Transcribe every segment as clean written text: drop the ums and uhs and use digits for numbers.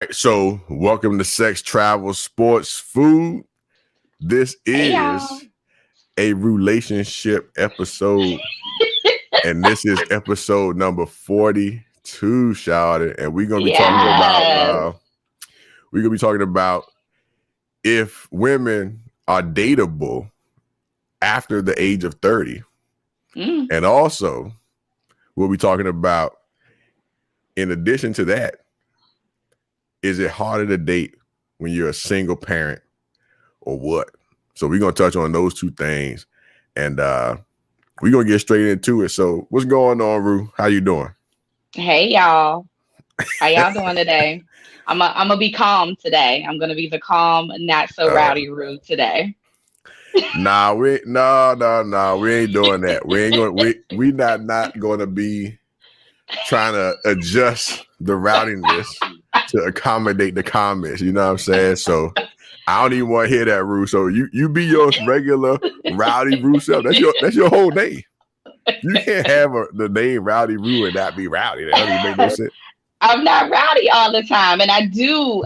right, so welcome to Sex, Travel, Sports, Food. This Hey y'all. is a RULationship episode, and this is episode number 42, Shawty. And Yes. we're gonna be talking about if women are dateable after the age of 30. Mm. And also, we'll be talking about, in addition to that, is it harder to date when you're a single parent or what? So we're gonna touch on those two things, and we're gonna get straight into it. So what's going on, Ru? How you doing? Hey y'all. How y'all doing today? I'm gonna be calm today. I'm gonna be the calm, not so Uh, rowdy rude today. no, we ain't doing that. We ain't going. We not going to be trying to adjust the rowdiness to accommodate the comments. You know what I'm saying? So I don't even want to hear that, Ru. So you be your regular rowdy Ru self. That's your whole name. You can't have the name Rowdy Roo and not be rowdy. That don't even make no sense. I'm not rowdy all the time, and I do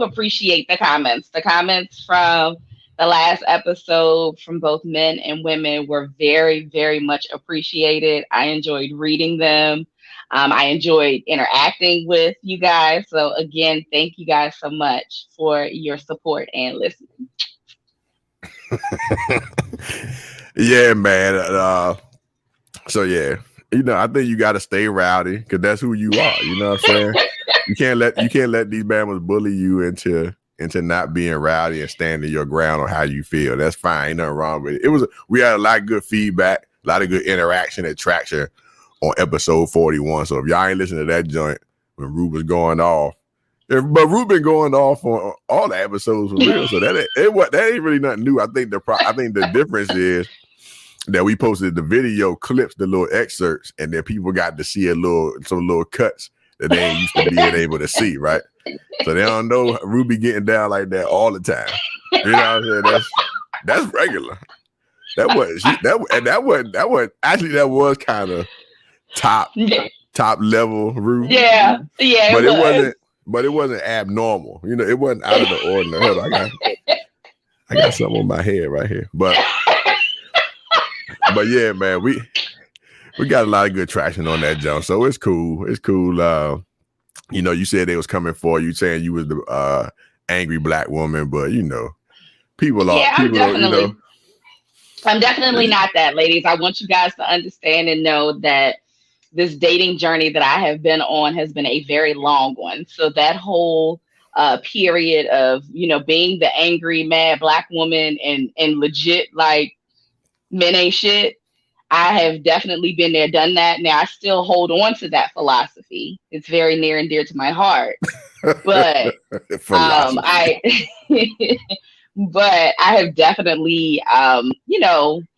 appreciate the comments. The comments from the last episode from both men and women were very, very much appreciated. I enjoyed reading them. I enjoyed interacting with you guys. So again, thank you guys so much for your support and listening. Yeah, man. So yeah, I think you got to stay rowdy because that's who you are. You know what I'm saying? You can't let these bammers bully you into not being rowdy and standing your ground on how you feel. That's fine. Ain't nothing wrong with it. We had a lot of good feedback, a lot of good interaction and traction on episode 41. So if y'all ain't listening to that joint when Rube was going off, but Rube been going off on all the episodes for real. So that ain't really nothing new. I think the difference is that we posted the video clips, the little excerpts, and then people got to see some little cuts that they ain't used to being able to see, right? So they don't know Ruby getting down like that all the time. You know what I'm saying? That's regular. That was kind of top level Ruby. Yeah, yeah, But it was. it wasn't abnormal. It wasn't out of the ordinary. Hold on, I got something on my head right here. But yeah, man, we got a lot of good traction on that jump, so it's cool. It's cool. You said they was coming for you, saying you was the angry black woman, but people are Yeah, people are. I'm definitely not that, ladies. I want you guys to understand and know that this dating journey that I have been on has been a very long one. So that whole period of, being the angry, mad black woman and legit like men ain't shit. I have definitely been there, done that. Now I still hold on to that philosophy. It's very near and dear to my heart. But Philosophy. I but I have definitely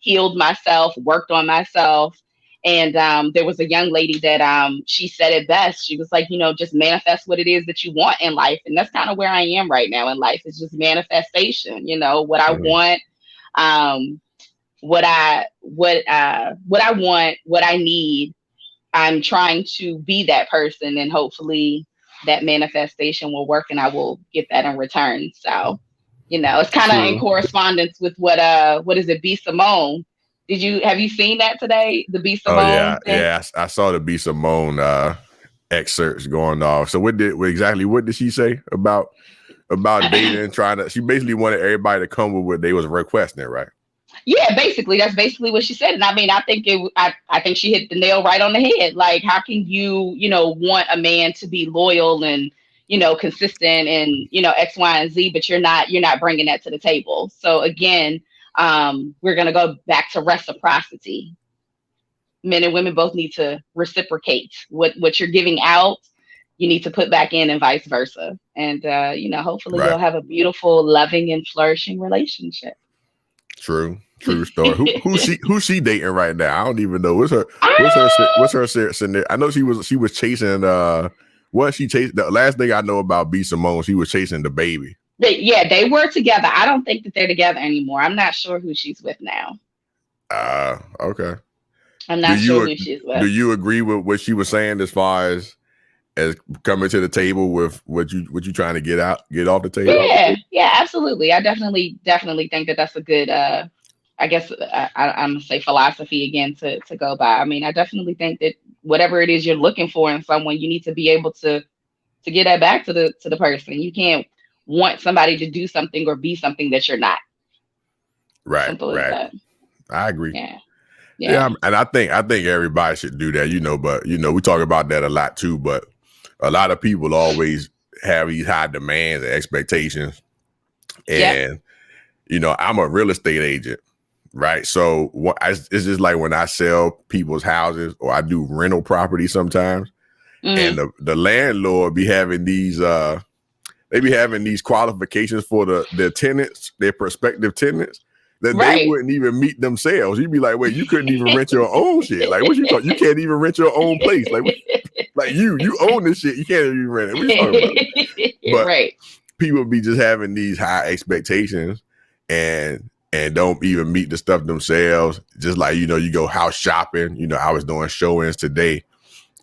healed myself, worked on myself. And there was a young lady that she said it best. She was like, just manifest what it is that you want in life. And that's kind of where I am right now in life. It's just manifestation, what I want, um, what I want, what I need. I'm trying to be that person, and hopefully that manifestation will work and I will get that in return. So, it's kind of in True. correspondence with what is it, B Simone? Have you seen that today? The B Oh Simone yeah, thing? yeah. I saw the B Simone excerpts going off. So what did she say about dating and trying to? She basically wanted everybody to come with what they was requesting, right? Yeah, basically, that's basically what she said. And I mean, I think she hit the nail right on the head. Like, how can you, want a man to be loyal and, consistent and, X, Y, and Z, but you're not bringing that to the table. So again, we're going to go back to reciprocity. Men and women both need to reciprocate what you're giving out. You need to put back in and vice versa. And, hopefully Right. you'll have a beautiful, loving and flourishing relationship. True story. Who's she dating right now? I don't even know. What's her scenario? I know she was chasing. What she chased? The last thing I know about B Simone, she was chasing the baby. They were together. I don't think that they're together anymore. I'm not sure who she's with now. Okay. I'm Do not sure you who she's do with. you agree with what she was saying as far as as coming to the table with what you trying to get off the table. Yeah, absolutely. I definitely think that that's a good I guess I'm gonna say philosophy again to go by. I mean, I definitely think that whatever it is you're looking for in someone, you need to be able to get that back to the person. You can't want somebody to do something or be something that you're not. Right, Simple as right. that. I agree. Yeah. And I think everybody should do that, but we talk about that a lot too, but a lot of people always have these high demands and expectations. And I'm a real estate agent, right? So it's just like when I sell people's houses or I do rental property sometimes, and the landlord be having these they be having these qualifications for their tenants, their prospective tenants, that they wouldn't even meet themselves. You'd be like, wait, you couldn't even rent your own shit. Like, what you talking? You can't even rent your own place. Like you own this shit. You can't even rent it. What you talking about? But people be just having these high expectations and don't even meet the stuff themselves. Just like, you go house shopping. I was doing showings today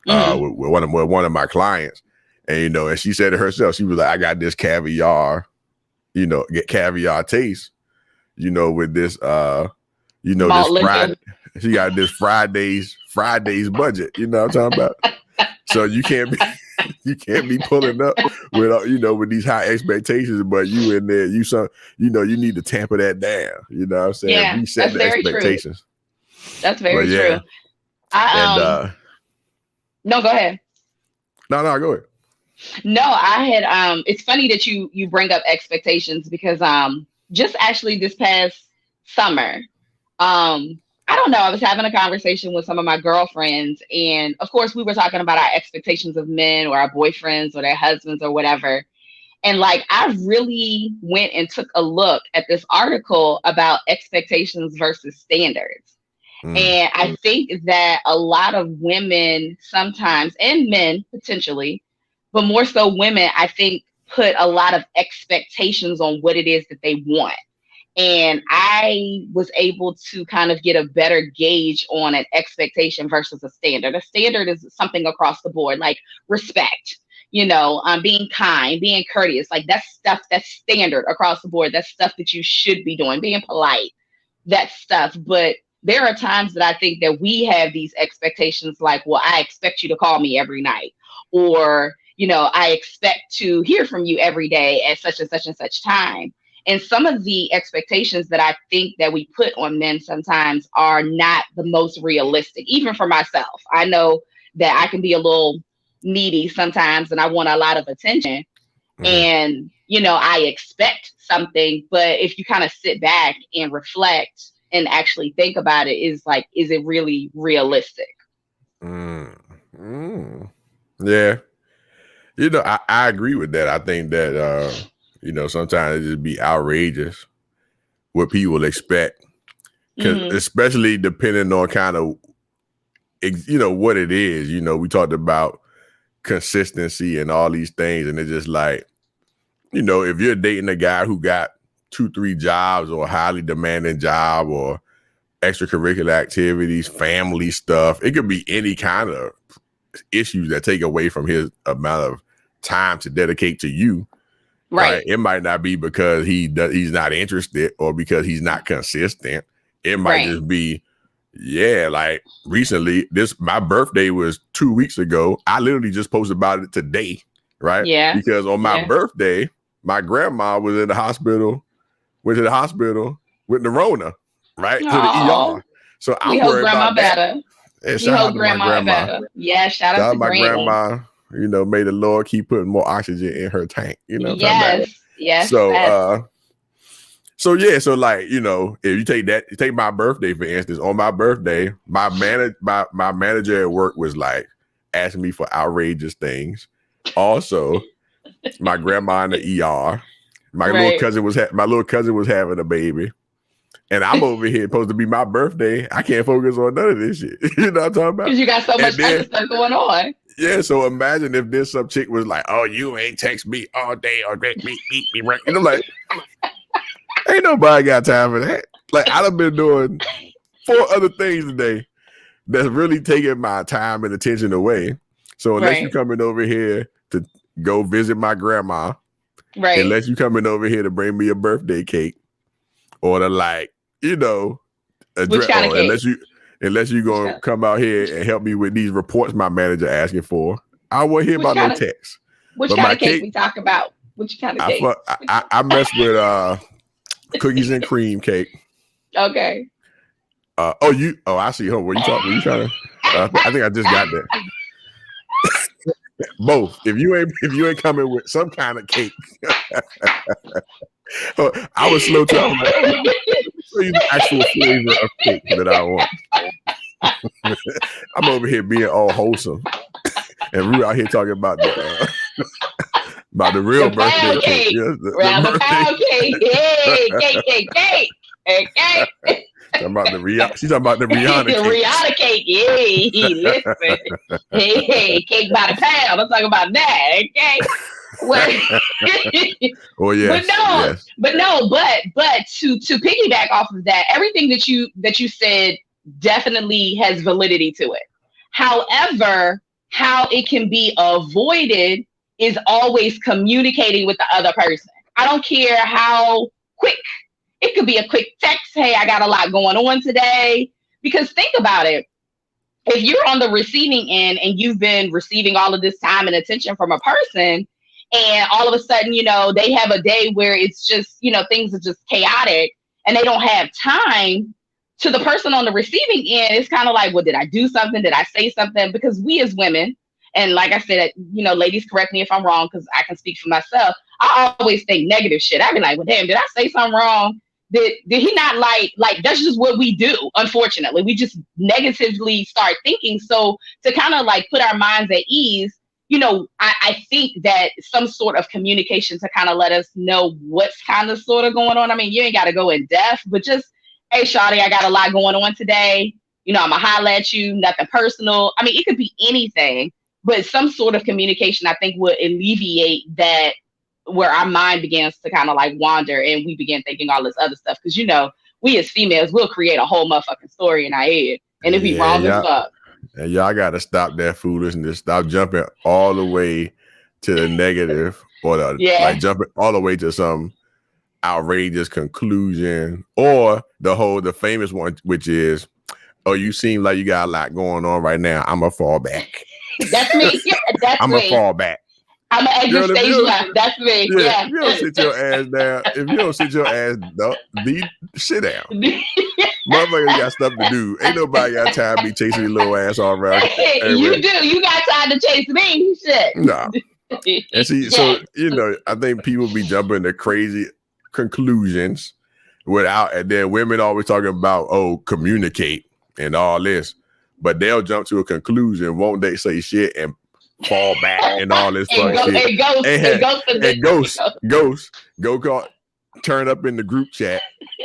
with one of my clients. And, and she said to herself, she was like, I got this caviar, get caviar taste, with this, this Friday. She got this Friday's budget. You know what I'm talking about? So you can't be pulling up with, with these high expectations, but you in there, you need to tamper that down. You know what I'm saying? Yeah, Reset the expectations. True. That's very true. No, go ahead. No, go ahead. No, I had it's funny that you bring up expectations because just actually this past summer, I don't know, I was having a conversation with some of my girlfriends, and of course we were talking about our expectations of men or our boyfriends or their husbands or whatever. And like I really went and took a look at this article about expectations versus standards. And I think that a lot of women sometimes, and men potentially, but more so women, I think, put a lot of expectations on what it is that they want. And I was able to kind of get a better gauge on an expectation versus a standard. A standard is something across the board, like respect, being kind, being courteous. Like that's stuff that's standard across the board. That's stuff that you should be doing, being polite, that stuff. But there are times that I think that we have these expectations like, well, I expect you to call me every night, or, I expect to hear from you every day at such and such and such time. And some of the expectations that I think that we put on men sometimes are not the most realistic, even for myself. I know that I can be a little needy sometimes and I want a lot of attention. And, I expect something, but if you kind of sit back and reflect and actually think about it, is it really realistic? Yeah. I agree with that. I think that, sometimes it just be outrageous what people expect, because especially depending on kind of, what it is. We talked about consistency and all these things, and it's just like, if you're dating a guy who got 2-3 jobs or a highly demanding job or extracurricular activities, family stuff, it could be any kind of issues that take away from his amount of time to dedicate to you. Right. It might not be because he's not interested or because he's not consistent. It might just be, like recently, my birthday was 2 weeks ago. I literally just posted about it today. Right. Yeah. Because on my birthday, my grandma was in the hospital, went to the hospital with Rona, right? To the ER. So I'm worried about that. And shout out to my grandma. Yeah, shout out to my grandma. May the Lord keep putting more oxygen in her tank. Yes. So, so like, if you take my birthday for instance. On my birthday, my manager at work was like asking me for outrageous things. Also, my grandma in the ER. My little cousin was having a baby. And I'm over here supposed to be my birthday. I can't focus on none of this shit. You know what I'm talking about? Because you got so much other stuff going on. Yeah, so imagine if this some chick was like, "Oh, you ain't text me all day or beat me right." And I'm like, ain't nobody got time for that. Like, I'd have been doing 4 other things today that's really taking my time and attention away. So unless you coming over here to go visit my grandma, unless you coming over here to bring me a birthday cake or to like, you know, which kind of cake? Unless you gonna come out here and help me with these reports my manager asking for, I won't hear about no text. Which kind of cake we talk about? Which kind of cake? I mess with cookies and cream cake. Okay. I see. Were you trying to? I think I just got that. Both. If you ain't coming with some kind of cake, I was slow to. I'm like, show you the actual flavor of cake that I want. I'm over here being all wholesome, and Rue out here talking about the real birthday cake. Yes, the pound cake. Hey, cake. Okay. She's talking about the Rihanna cake. The Rihanna cake. Hey, listen. Hey, cake by the pound. I'm talking about that. Okay. But to piggyback off of that, everything that you said definitely has validity to it. However, how it can be avoided is always communicating with the other person. I don't care how quick. It could be a quick text. Hey, I got a lot going on today. Because think about it. If you're on the receiving end and you've been receiving all of this time and attention from a person, and all of a sudden, you know, they have a day where it's just, you know, things are just chaotic and they don't have time, to the person on the receiving end, it's kind of like, well, did I do something? Did I say something? Because we as women, and like I said, you know, ladies, correct me if I'm wrong, because I can speak for myself. I always think negative shit. I'd be like, well, damn, did I say something wrong? Did he not like that's just what we do, unfortunately. We just negatively start thinking. So to kind of like put our minds at ease, you know, I think that some sort of communication to kind of let us know what's kind of sort of going on. I mean, you ain't got to go in depth, but just, hey, shawty, I got a lot going on today. You know, I'm going to holler at you, nothing personal. I mean, it could be anything, but some sort of communication, I think, would alleviate that, where our mind begins to kind of like wander and we begin thinking all this other stuff. Because, you know, we as females will create a whole motherfucking story in our head. And it'd be wrong as fuck. And y'all got to stop that foolishness. Stop jumping all the way to the negative or like jumping all the way to some outrageous conclusion, or the famous one, which is, oh, you seem like you got a lot going on right now. I'm going to fall back. That's me. Yeah, I'm going to fall back. I'm an exit stage left. That's me. Yeah. If you don't sit your ass down, if you don't sit your ass down, sit down. Motherfuckers got stuff to do. Ain't nobody got time to be chasing your little ass all around. You do. You got time to chase me. Shit. Nah. And see, so, you know, I think people be jumping to crazy conclusions and then women always talking about, oh, communicate and all this. But they'll jump to a conclusion, won't they say shit and fall back and all this fucking shit. Go turn up in the group chat,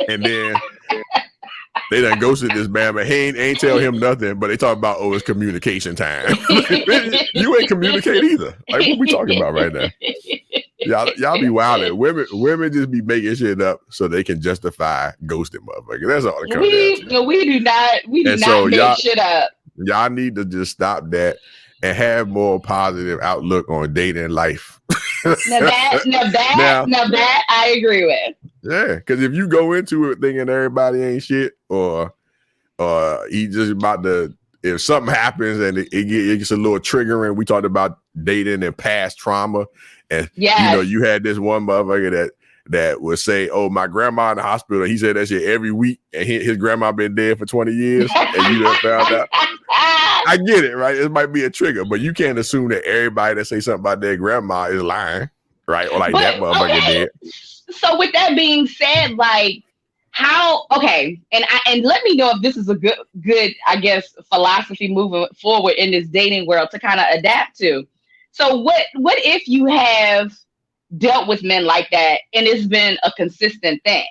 and then they done ghosted this man, but ain't tell him nothing, but they talk about, oh, it's communication time. You ain't communicate either. Like, what we talking about right now? Y'all be wilding. Women just be making shit up so they can justify ghosting motherfuckers. That's all it comes down to. We do not make shit up. Y'all need to just stop that and have more positive outlook on dating life. Now that I agree with. Yeah, because if you go into it thinking everybody ain't shit, or he just about to, if something happens and it gets a little triggering. We talked about dating and past trauma, and you know, you had this one motherfucker that would say, "Oh, my grandma in the hospital." He said that shit every week, and his grandma been dead for 20 years, and you done found out. I get it, right? It might be a trigger, but you can't assume that everybody that say something about their grandma is lying, right? Or like that motherfucker did. So with that being said, like and let me know if this is a good, I guess, philosophy moving forward in this dating world to kind of adapt to. So what if you have dealt with men like that and it's been a consistent thing?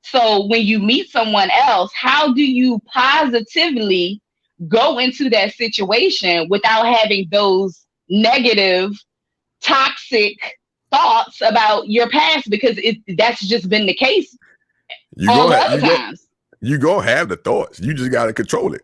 So when you meet someone else, how do you positively go into that situation without having those negative, toxic thoughts about your past? Because that's just been the case all the other times. You gonna have the thoughts. You just gotta control it.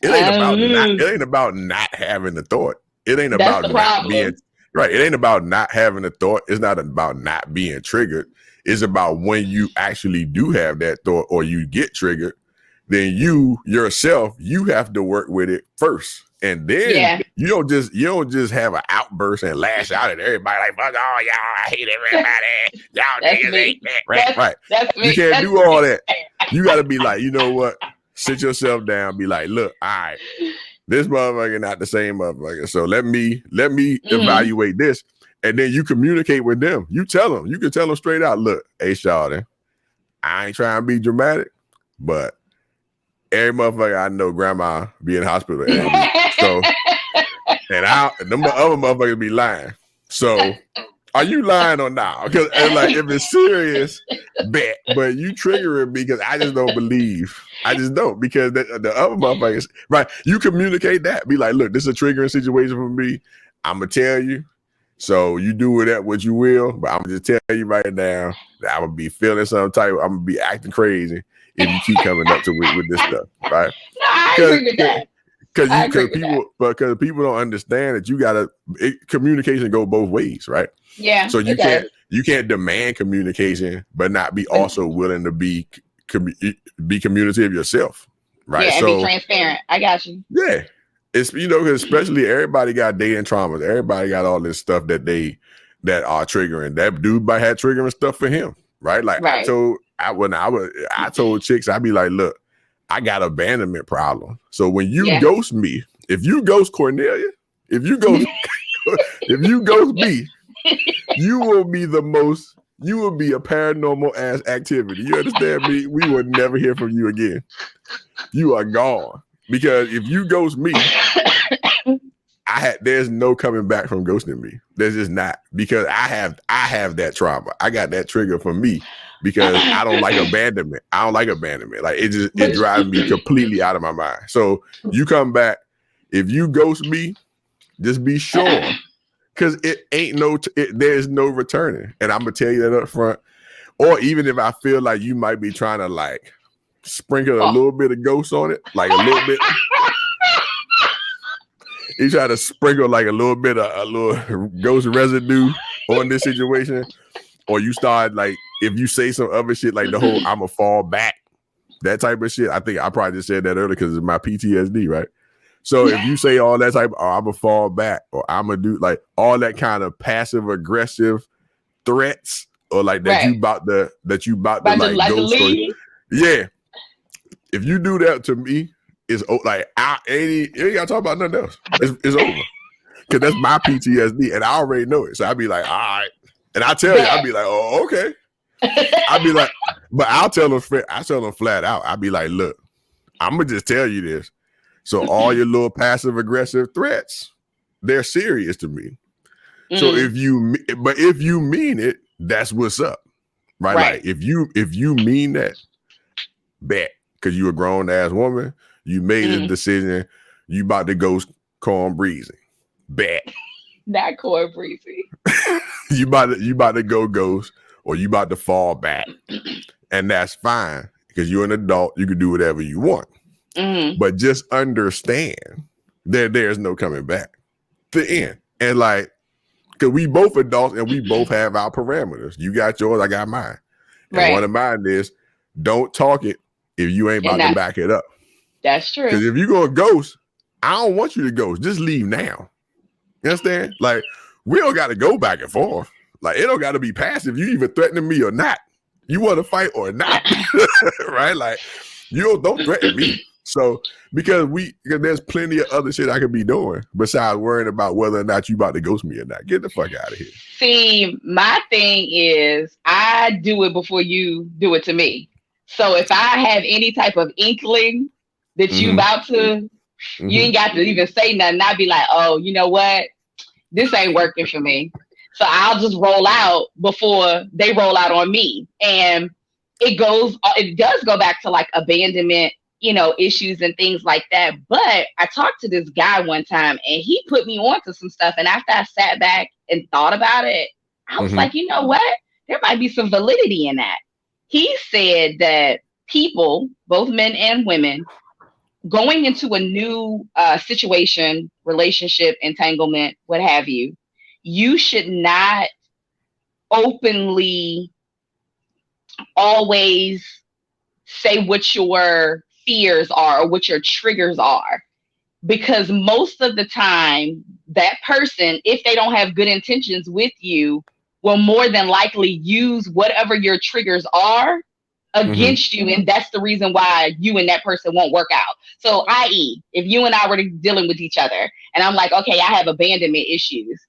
It ain't about not having the thought. It ain't That's about the not being problem. right. It ain't about not having a thought. It's not about not being triggered. It's about when you actually do have that thought or you get triggered, then you yourself, you have to work with it first. And then Yeah. you don't just have an outburst and lash out at everybody like, fuck all y'all, I hate everybody. Y'all That's niggas me. hate that. Right. That's You me. can't That's do all me. that. You gotta be like, you know what? Sit yourself down, be like, look, all right, this motherfucker not the same motherfucker. So let me evaluate this. And then you communicate with them. You tell them. You can tell them straight out, look, hey, Shawty, I ain't trying to be dramatic, but every motherfucker I know, grandma be in the hospital every week. So, and them other motherfuckers be lying. So, are you lying or not? Because like, if it's serious, bet. But you triggering me because I just don't believe. I just don't, because the other motherfuckers, right? You communicate that. Be like, look, this is a triggering situation for me. I'm gonna tell you. So you do with that what you will, but I'm gonna just tell you right now that I'm gonna be feeling some type. I'm gonna be acting crazy if you keep coming up to with this stuff, right? No, I agree with that. Because people don't understand that you gotta communication go both ways, right? Yeah. So you can't demand communication, but not be also willing to be communicative yourself, right? Yeah, and so be transparent. I got you. Yeah, it's because especially everybody got dating traumas. Everybody got all this stuff that are triggering. That dude might have triggering stuff for him, right? Like right. I told chicks, I'd be like, look, I got abandonment problem. So when you ghost me, if you ghost Cornelia, if you ghost me, you will be a paranormal ass activity. You understand me? We will never hear from you again. You are gone. Because if you ghost me, there's no coming back from ghosting me. There's just not, because I have that trauma. I got that trigger for me because I don't like abandonment. Like it drives me completely out of my mind. So you come back, if you ghost me, just be sure, because there's no returning. And I'm gonna tell you that up front. Or even if I feel like you might be trying to like sprinkle a little bit of ghost on it, like a little bit. You try to sprinkle like a little ghost residue on this situation, or you start like, if you say some other shit like the whole "I'ma fall back," that type of shit. I think I probably just said that earlier because it's my PTSD, right? So if you say all that type, "I'ma fall back," or "I'ma do," like all that kind of passive aggressive threats, or like that you about to like ghost, yeah. If you do that to me, it's like you ain't gotta talk about nothing else. It's over, because that's my PTSD, and I already know it. So I'd be like, all right, and I tell you, I'd be like, oh, okay. I'd be like, but I tell them flat out. I'd be like, look, I'm gonna just tell you this. So all your little passive aggressive threats, they're serious to me. So if you mean it, that's what's up, right? Like if you mean that, bet. Because you a grown ass woman, you made a decision, you about to go Corn Breezy. Bet. Not Corn Breezy. you about to go ghost, or you about to fall back. And that's fine, because you're an adult, you can do whatever you want. But just understand that there's no coming back. The end. And like, because we both adults and we both have our parameters. You got yours, I got mine. And one of mine is, don't talk it if you ain't about to back it up. That's true. Because if you go ghost, I don't want you to ghost. Just leave now. You understand? Like, we don't got to go back and forth. Like, it don't got to be passive. You even threatening me or not. You want to fight or not. Right? Like, don't threaten me. So, because there's plenty of other shit I could be doing besides worrying about whether or not you about to ghost me or not. Get the fuck out of here. See, my thing is, I do it before you do it to me. So if I have any type of inkling that you about to, you ain't got to even say nothing. I'll be like, oh, you know what? This ain't working for me. So I'll just roll out before they roll out on me. And it does go back to like abandonment, issues and things like that. But I talked to this guy one time and he put me onto some stuff. And after I sat back and thought about it, I was like, you know what? There might be some validity in that. He said that people, both men and women, going into a new situation, relationship, entanglement, what have you, you should not openly always say what your fears are or what your triggers are. Because most of the time, that person, if they don't have good intentions with you, will more than likely use whatever your triggers are Mm-hmm. against you. And that's the reason why you and that person won't work out. So, i.e., if you and I were dealing with each other and I'm like, okay, I have abandonment issues,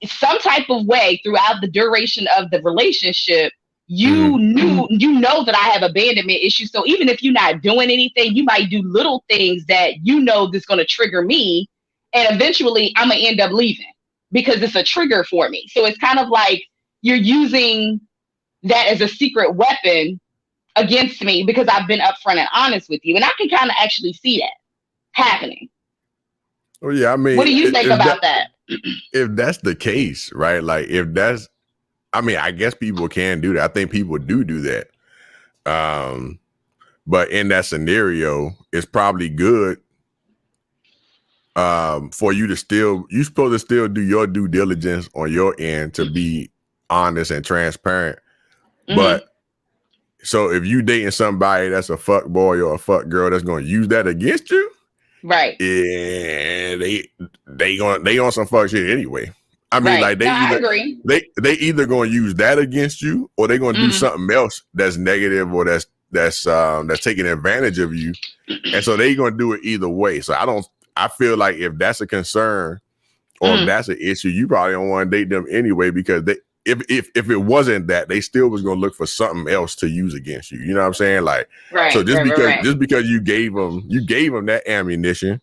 some type of way throughout the duration of the relationship, Mm-hmm. you know that I have abandonment issues. So even if you're not doing anything, you might do little things that you know that's going to trigger me, and eventually I'm gonna end up leaving because it's a trigger for me. So it's kind of like you're using that as a secret weapon against me because I've been upfront and honest with you, and I can kind of actually see that happening. Well, yeah, I What mean, do you think about that? if that's the case, right? Like, if that's, I mean, I guess people can do that. I think people do that. Um, but in that scenario, it's probably good for you to still, you're supposed to still do your due diligence on your end to be honest and transparent. Mm-hmm. But so if you dating somebody that's a fuck boy or a fuck girl that's going to use that against you, Right. yeah, they on some fuck shit anyway. I mean, Right. like No, I agree. they either gonna use that against you, or they're gonna do Mm-hmm. something else that's negative, or that's taking advantage of you, and so they gonna do it either way. So I feel like if that's a concern or if Mm-hmm. that's an issue, you probably don't want to date them anyway, because they, if it wasn't that, they still was gonna look for something else to use against you. You know what I'm saying? Like, so Right. just Right. Right. because Right. you gave them that ammunition,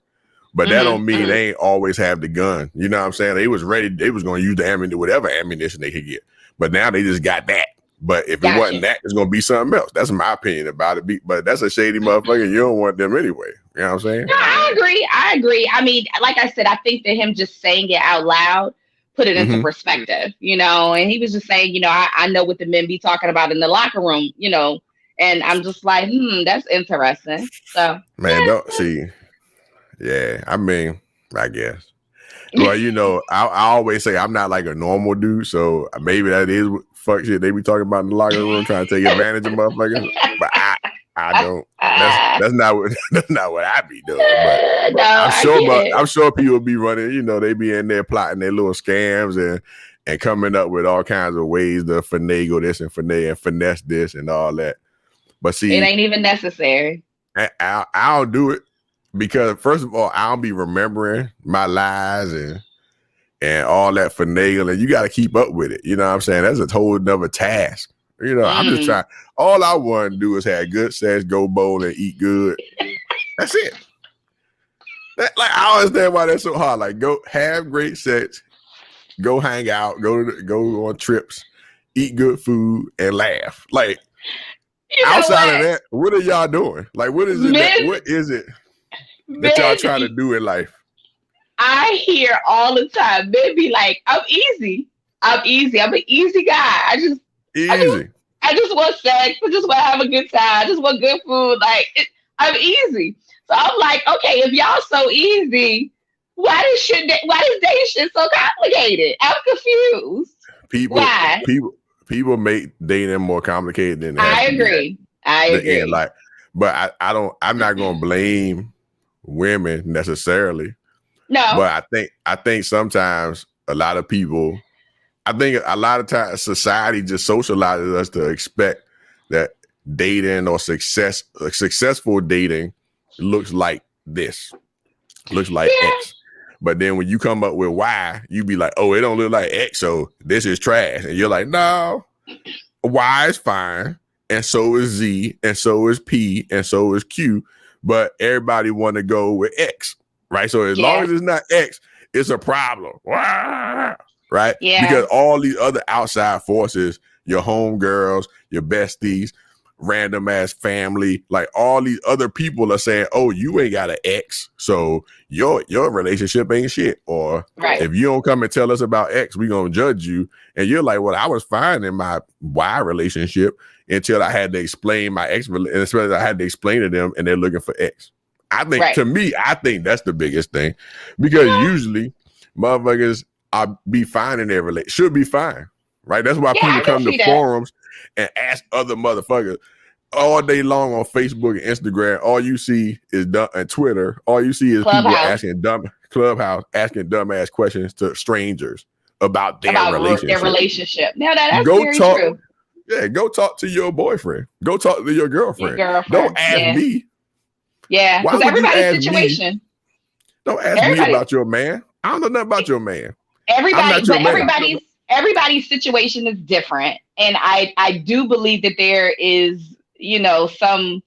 but that Mm-hmm. don't mean Mm-hmm. they ain't always have the gun. You know what I'm saying? They was ready. They was going to use the ammunition, whatever ammunition they could get. But now they just got that. But if it wasn't Gotcha. that, it's going to be something else. That's my opinion about it. But that's a shady motherfucker. You don't want them anyway. You know what I'm saying? No, I agree. I agree. I mean, like I said, I think that him just saying it out loud put it into Mm-hmm. perspective, and he was just saying, I know what the men be talking about in the locker room, and I'm just like, that's interesting. So, Man, don't see. Yeah, I mean, I guess. Well, I always say I'm not like a normal dude, so maybe that is what fuck shit they be talking about in the locker room, trying to take advantage of motherfuckers. But I don't. That's not what that's not what I be doing. But no, I get I'm it. sure people be running. They be in there plotting their little scams and coming up with all kinds of ways to finagle this and finesse this and all that. But It see, ain't even necessary. I'll do it because first of all, I'll be remembering my lies and all that finagling. You got to keep up with it. You know what I'm saying? That's a whole nother task. I'm just Mm. trying. All I want to do is have good sex, go bowl, and eat good. That's it. Like, I don't understand why that's so hard. Like, go have great sex, go hang out, go on trips, eat good food, and laugh. Like, You know outside of what? that, what are y'all doing? Like, Men, what is it that y'all men, trying to do in life? I hear all the time, men be like, I'm easy. I'm easy. I'm an easy guy. I just, Easy. I just want sex. I just want to have a good time. I just want good food. I'm easy. So I'm like, okay, if y'all so easy, why does dating shit so complicated? I'm confused. People, Why? people, people make dating more complicated than it has I to be. agree. I The end, agree. like, but I don't. I'm not gonna blame women necessarily, No. but I think sometimes a lot of people. I think a lot of times society just socializes us to expect that dating or successful dating looks like this, looks like Yeah. X. But then when you come up with Y, you be like, oh, it don't look like X, so this is trash. And you're like, no, Y is fine, and so is Z, and so is P, and so is Q. But everybody want to go with X, right? So as long Yeah. as it's not X, it's a problem, right? Yeah. Because all these other outside forces, your homegirls, your besties, random ass family, like all these other people are saying, "Oh, you ain't got an X, so your relationship ain't shit." Or Right. if you don't come and tell us about X, we gonna judge you. And you're like, "Well, I was fine in my Y relationship until I had to explain my X, and especially I had to explain to them, and they're looking for X." I think Right. to me, I think that's the biggest thing, because usually motherfuckers are be fine in their relationship, should be fine, right? That's why Yeah, people I can come to see that. forums and ask other motherfuckers all day long on Facebook and Instagram. All you see is and Twitter. All you see is people Clubhouse. asking dumbass questions to strangers about their About their relationship. relationship. Now that's Go very talk. true. Yeah, go talk to your boyfriend. Go talk to your girlfriend. Your girlfriend. Don't ask Yeah. me. Yeah, Why because would you everybody's ask situation. me? Don't ask me about your man. I don't know nothing about your man. Everybody's situation is different, and I do believe that there is, you know, some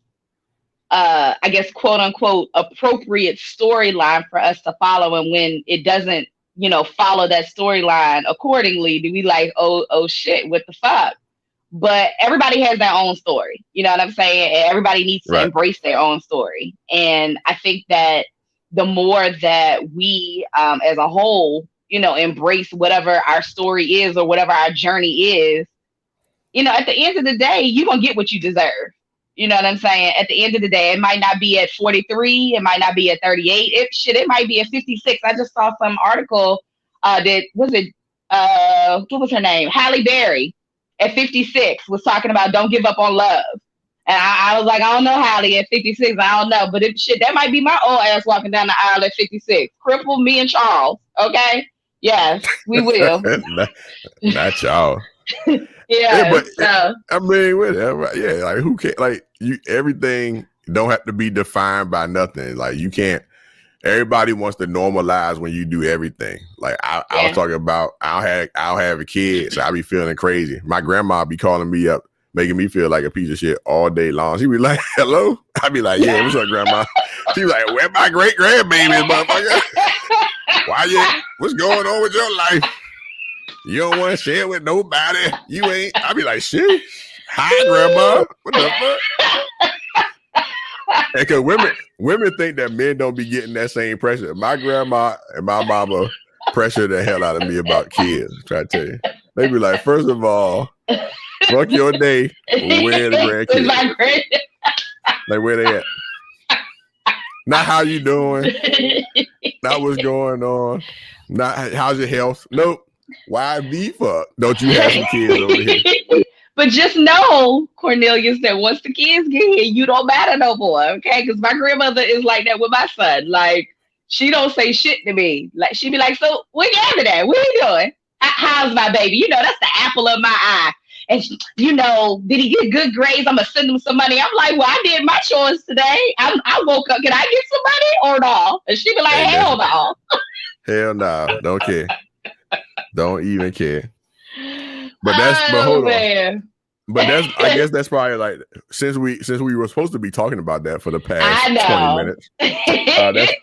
I guess quote unquote appropriate storyline for us to follow, and when it doesn't, you know, follow that storyline accordingly, do we like, oh shit, what the fuck? But everybody has their own story. You know what I'm saying? And everybody needs to embrace their own story. And I think that the more that we, as a whole, you know, embrace whatever our story is or whatever our journey is, you know, at the end of the day, you're going to get what you deserve. You know what I'm saying? At the end of the day, it might not be at 43. It might not be at 38. It might be at 56. I just saw some article what was her name? Halle Berry at 56 was talking about don't give up on love. And I was like, I don't know, Halle, at 56, I don't know. But that might be my old ass walking down the aisle at 56. Cripple me and Charles. Okay? Yes, we will. not y'all. Yeah, but so. I mean, whatever. Yeah, like who can't, like, you, everything don't have to be defined by nothing. Like, you can't, everybody wants to normalize when you do everything. Like I was talking about, I'll have a kid, so I be feeling crazy. My grandma be calling me up, making me feel like a piece of shit all day long. She be like, hello? I be like, yeah, what's up, grandma? She be like, where my great grandbaby, motherfucker? What's going on with your life? You don't want to share with nobody. You ain't. I be like, shit. Hi, grandma. What the fuck? And because women think that men don't be getting that same pressure. My grandma and my mama pressure the hell out of me about kids. Try to tell you. They be like, first of all, fuck your day. Where the grandkids? Like, where they at? Not how you doing. Not what's going on. Not how's your health. Nope. Why the fuck don't you have some kids over here? But just know, Cornelius, that once the kids get here, you don't matter no more, okay? Because my grandmother is like that with my son. Like, she don't say shit to me. Like, she be like, so where you at? What are you doing? How's my baby? You know, that's the apple of my eye. And, you know, did he get good grades? I'm going to send him some money. I'm like, well, I did my chores today. I woke up. Can I get some money or no? And she be like, hell no. Hell no. Don't care. Don't even care. But hold on. But I guess that's probably like, since we were supposed to be talking about that for the past 20 minutes,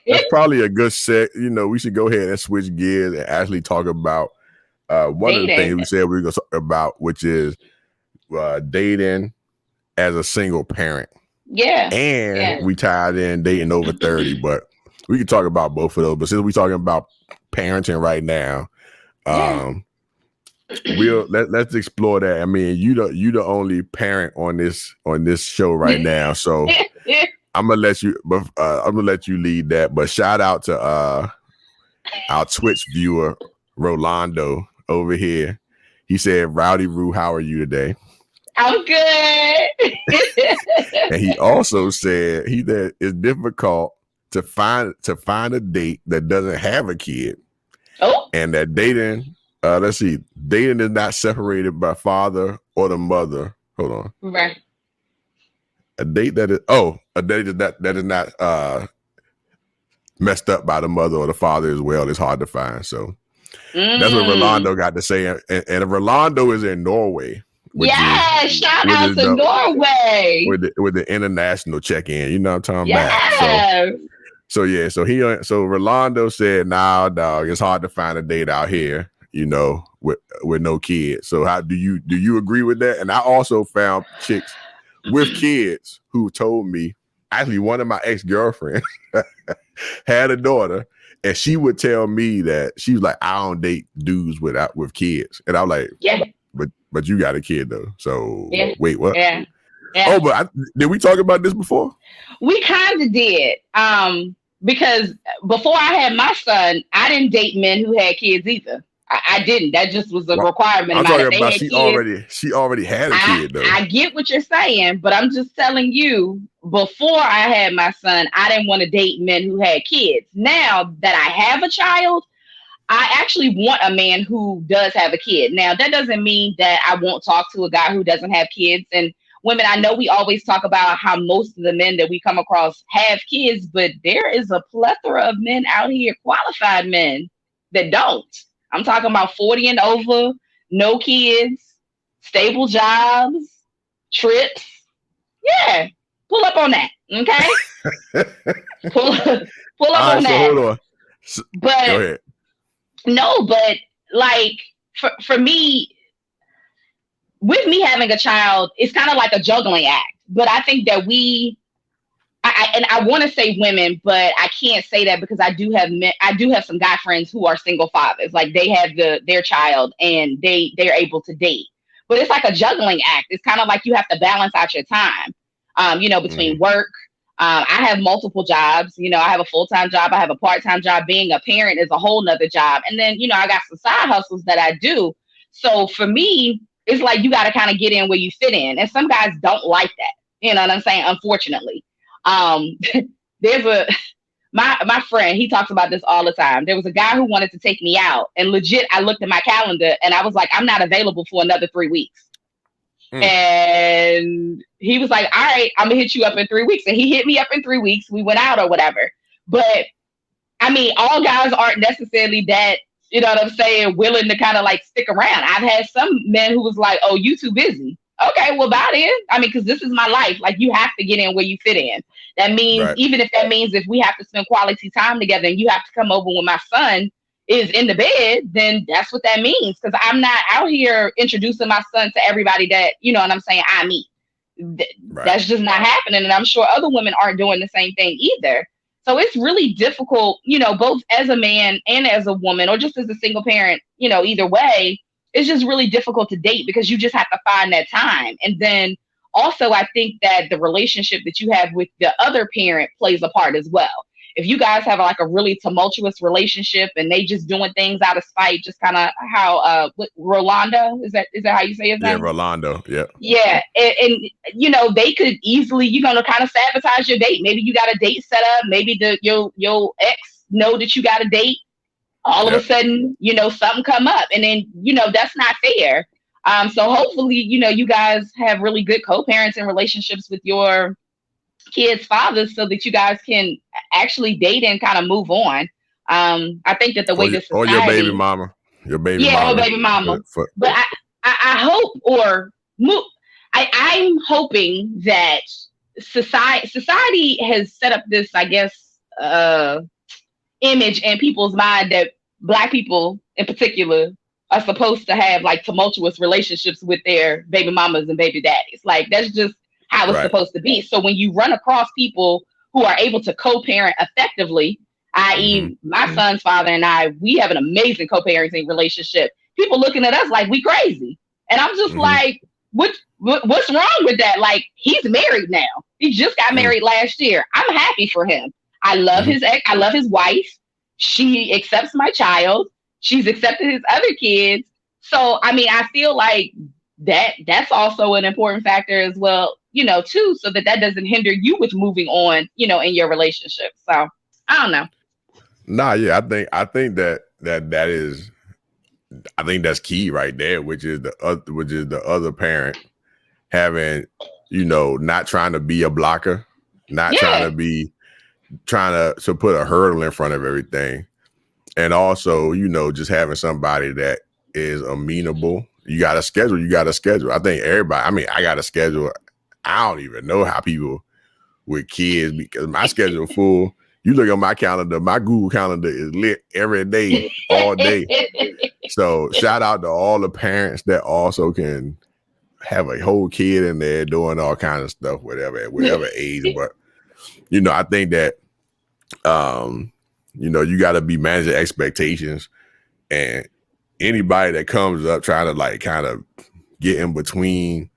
that's probably a good set. You know, we should go ahead and switch gears and actually talk about one of the things we said we were going to talk about, which is dating as a single parent. Yeah. And we tied in dating over 30, but we could talk about both of those. But since we're talking about parenting right now, let's explore that. I mean, you the only parent on this show right now, so I'm gonna let you lead that. But shout out to our Twitch viewer Rolando over here. He said, "Rowdy Roo, how are you today?" I'm good. And he also said that it's difficult to find a date that doesn't have a kid. Oh, and that dating. Dating is not separated by father or the mother. Hold on. Right. A date that is not messed up by the mother or the father as well is hard to find. So that's what Rolando got to say. And Rolando is in Norway. Shout out to Norway. With the international check-in. You know what I'm talking about? So Rolando said, nah, dog, it's hard to find a date out here, you know, with no kids. So how do you agree with that? And I also found chicks with kids who told me, actually one of my ex-girlfriends had a daughter, and she would tell me that she was like, I don't date dudes with kids. And I'm like, but you got a kid though. So wait, what? Yeah. Yeah, Oh, but did we talk about this before? we kind of did. Because before I had my son, I didn't date men who had kids either. I didn't. That just was a Well, requirement of I'm mine. talking If they about had kids, she already had a I kid though. I get what you're saying, but I'm just telling you, before I had my son, I didn't want to date men who had kids. Now that I have a child, I actually want a man who does have a kid. Now, that doesn't mean that I won't talk to a guy who doesn't have kids. And women, I know we always talk about how most of the men that we come across have kids, but there is a plethora of men out here, qualified men, that don't. I'm talking about 40 and over, no kids, stable jobs, trips. Yeah, pull up on that. Okay, pull pull up All right, on so that. hold on. Go But ahead. no, but like for me, with me having a child, it's kind of like a juggling act. But I think that and I want to say women, but I can't say that because I do have some guy friends who are single fathers. Like they have their child and they're able to date. But it's like a juggling act. It's kind of like you have to balance out your time, between work. I have multiple jobs. I have a full-time job. I have a part-time job. Being a parent is a whole nother job. And then, I got some side hustles that I do. So for me, it's like you got to kind of get in where you fit in. And some guys don't like that. You know what I'm saying? Unfortunately. Um, there's my friend, he talks about this all the time. There was a guy who wanted to take me out, and legit, I looked at my calendar and I was like, I'm not available for another 3 weeks. And he was like, all right, I'm gonna hit you up in 3 weeks. And he hit me up in 3 weeks. We went out or whatever. But I mean, all guys aren't necessarily that, you know what I'm saying, willing to kind of like stick around. I've had some men who was like, oh, you too busy. Okay, well, that is. I mean, because this is my life. Like, you have to get in where you fit in. That means, Right. even if that means if we have to spend quality time together and you have to come over when my son is in the bed, then that's what that means. Because I'm not out here introducing my son to everybody that, you know what I'm saying, I meet. Right. That's just not happening. And I'm sure other women aren't doing the same thing either. So it's really difficult, both as a man and as a woman, or just as a single parent, either way, it's just really difficult to date because you just have to find that time. And then also, I think that the relationship that you have with the other parent plays a part as well. If you guys have like a really tumultuous relationship and they just doing things out of spite, just kind of how Rolando, is that how you say his Yeah, name? Rolando. Yeah. Yeah, and they could easily, kind of sabotage your date. Maybe you got a date set up. Maybe your ex know that you got a date. All of a sudden, something come up, and then that's not fair. So hopefully, you guys have really good co-parenting relationships with your kids' fathers, so that you guys can actually date and kind of move on. I think that the way the Or your baby society, mama. Your baby yeah, or mama. baby mama, but I hope or move. I'm hoping that society has set up this, I guess, image in people's mind that Black people in particular are supposed to have like tumultuous relationships with their baby mamas and baby daddies. Like that's just how it's Right. supposed to be. So when you run across people who are able to co-parent effectively, i.e., my son's father and I, we have an amazing co-parenting relationship. People looking at us like we crazy, and I'm just like, what's wrong with that? Like, he's married now. He just got married last year. I'm happy for him. I love his ex. I love his wife. She accepts my child. She's accepted his other kids. So, I mean, I feel like that's also an important factor as well, too, so that doesn't hinder you with moving on, in your relationship. So, I don't know. Nah, yeah, I think that is, I think that's key right there, which is the other parent having, not trying to be a blocker, not trying to put a hurdle in front of everything. And also, just having somebody that is amenable. You got a schedule. I think everybody, I mean, I got a schedule. I don't even know how people with kids, because my schedule full. You look at my calendar, my Google calendar is lit every day, all day. So shout out to all the parents that also can have a whole kid in there doing all kinds of stuff, whatever age. But, I think that, you got to be managing expectations, and anybody that comes up trying to like kind of get in between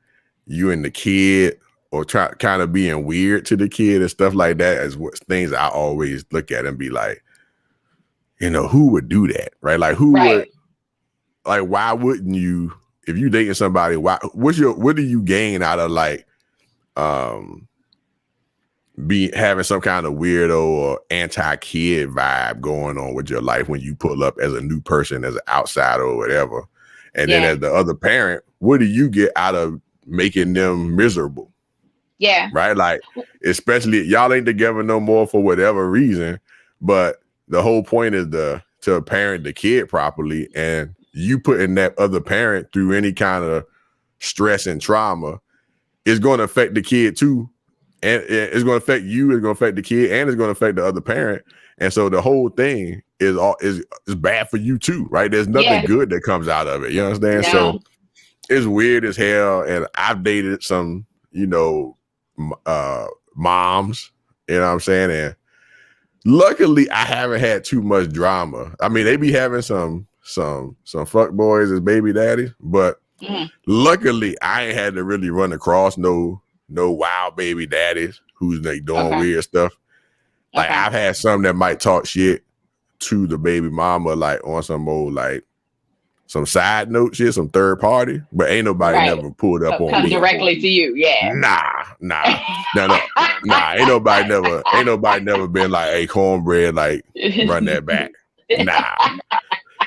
you and the kid, or try kind of being weird to the kid and stuff like that is what things I always look at and be like, who would do that, right? Like who would, Right. like why wouldn't you, if you dating somebody, what do you gain out of like be having some kind of weirdo or anti-kid vibe going on with your life when you pull up as a new person, as an outsider or whatever, and then Yeah. as the other parent, what do you get out of making them miserable? Yeah. Right? Like, especially y'all ain't together no more for whatever reason, but the whole point is to parent the kid properly, and you putting that other parent through any kind of stress and trauma is going to affect the kid too, and it's going to affect you, it's going to affect the kid, and it's going to affect the other parent, and so the whole thing is bad for you too, right? There's nothing good that comes out of it. You understand? No. So it's weird as hell, and I've dated some, moms, you know what I'm saying? And luckily I haven't had too much drama. I mean, they be having some fuck boys as baby daddies, but luckily I ain't had to really run across no wild baby daddies who's like doing weird stuff. Like I've had some that might talk shit to the baby mama, like on some old like some side note shit, some third party, but ain't nobody never pulled up on come me directly to you. Yeah. Nah. Ain't nobody never been like, hey, cornbread, like run that back. Nah.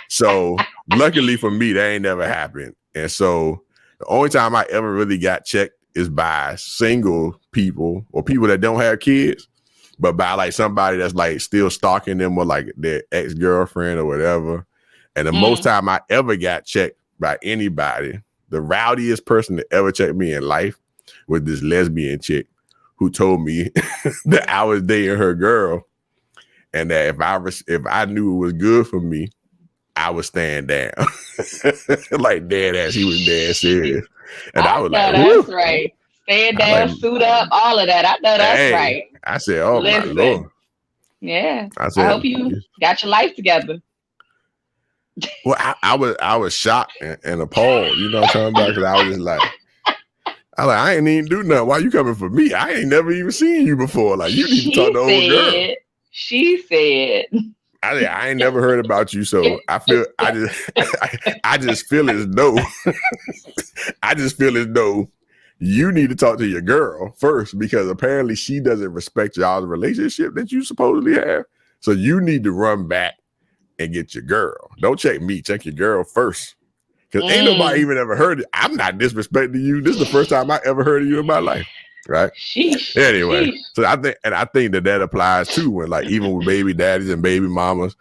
So luckily for me, that ain't never happened. And so the only time I ever really got checked is by single people or people that don't have kids, but by like somebody that's like still stalking them or like their ex-girlfriend or whatever. And the most time I ever got checked by anybody, the rowdiest person that ever checked me in life was this lesbian chick who told me that I was dating her girl, and that if I knew it was good for me, I would stand down. Like dead ass, he was dead serious. And I was like, that's right. Stand down, suit up, all of that. I know that's right. I said, oh my Lord. Yeah. I hope you got your life together. Well, I was shocked and appalled, you know what I'm talking about? Because I was just like, I ain't even do nothing. Why you coming for me? I ain't never even seen you before. Like, you need to talk to old girl. She said, I ain't never heard about you, so I just feel as though you need to talk to your girl first, because apparently she doesn't respect y'all's relationship that you supposedly have. So you need to run back and get your girl. Don't check me, check your girl first. Because ain't nobody even ever heard it. I'm not disrespecting you. This is the first time I ever heard of you in my life. Right? Anyway, so I think that applies too, when like even with baby daddies and baby mamas,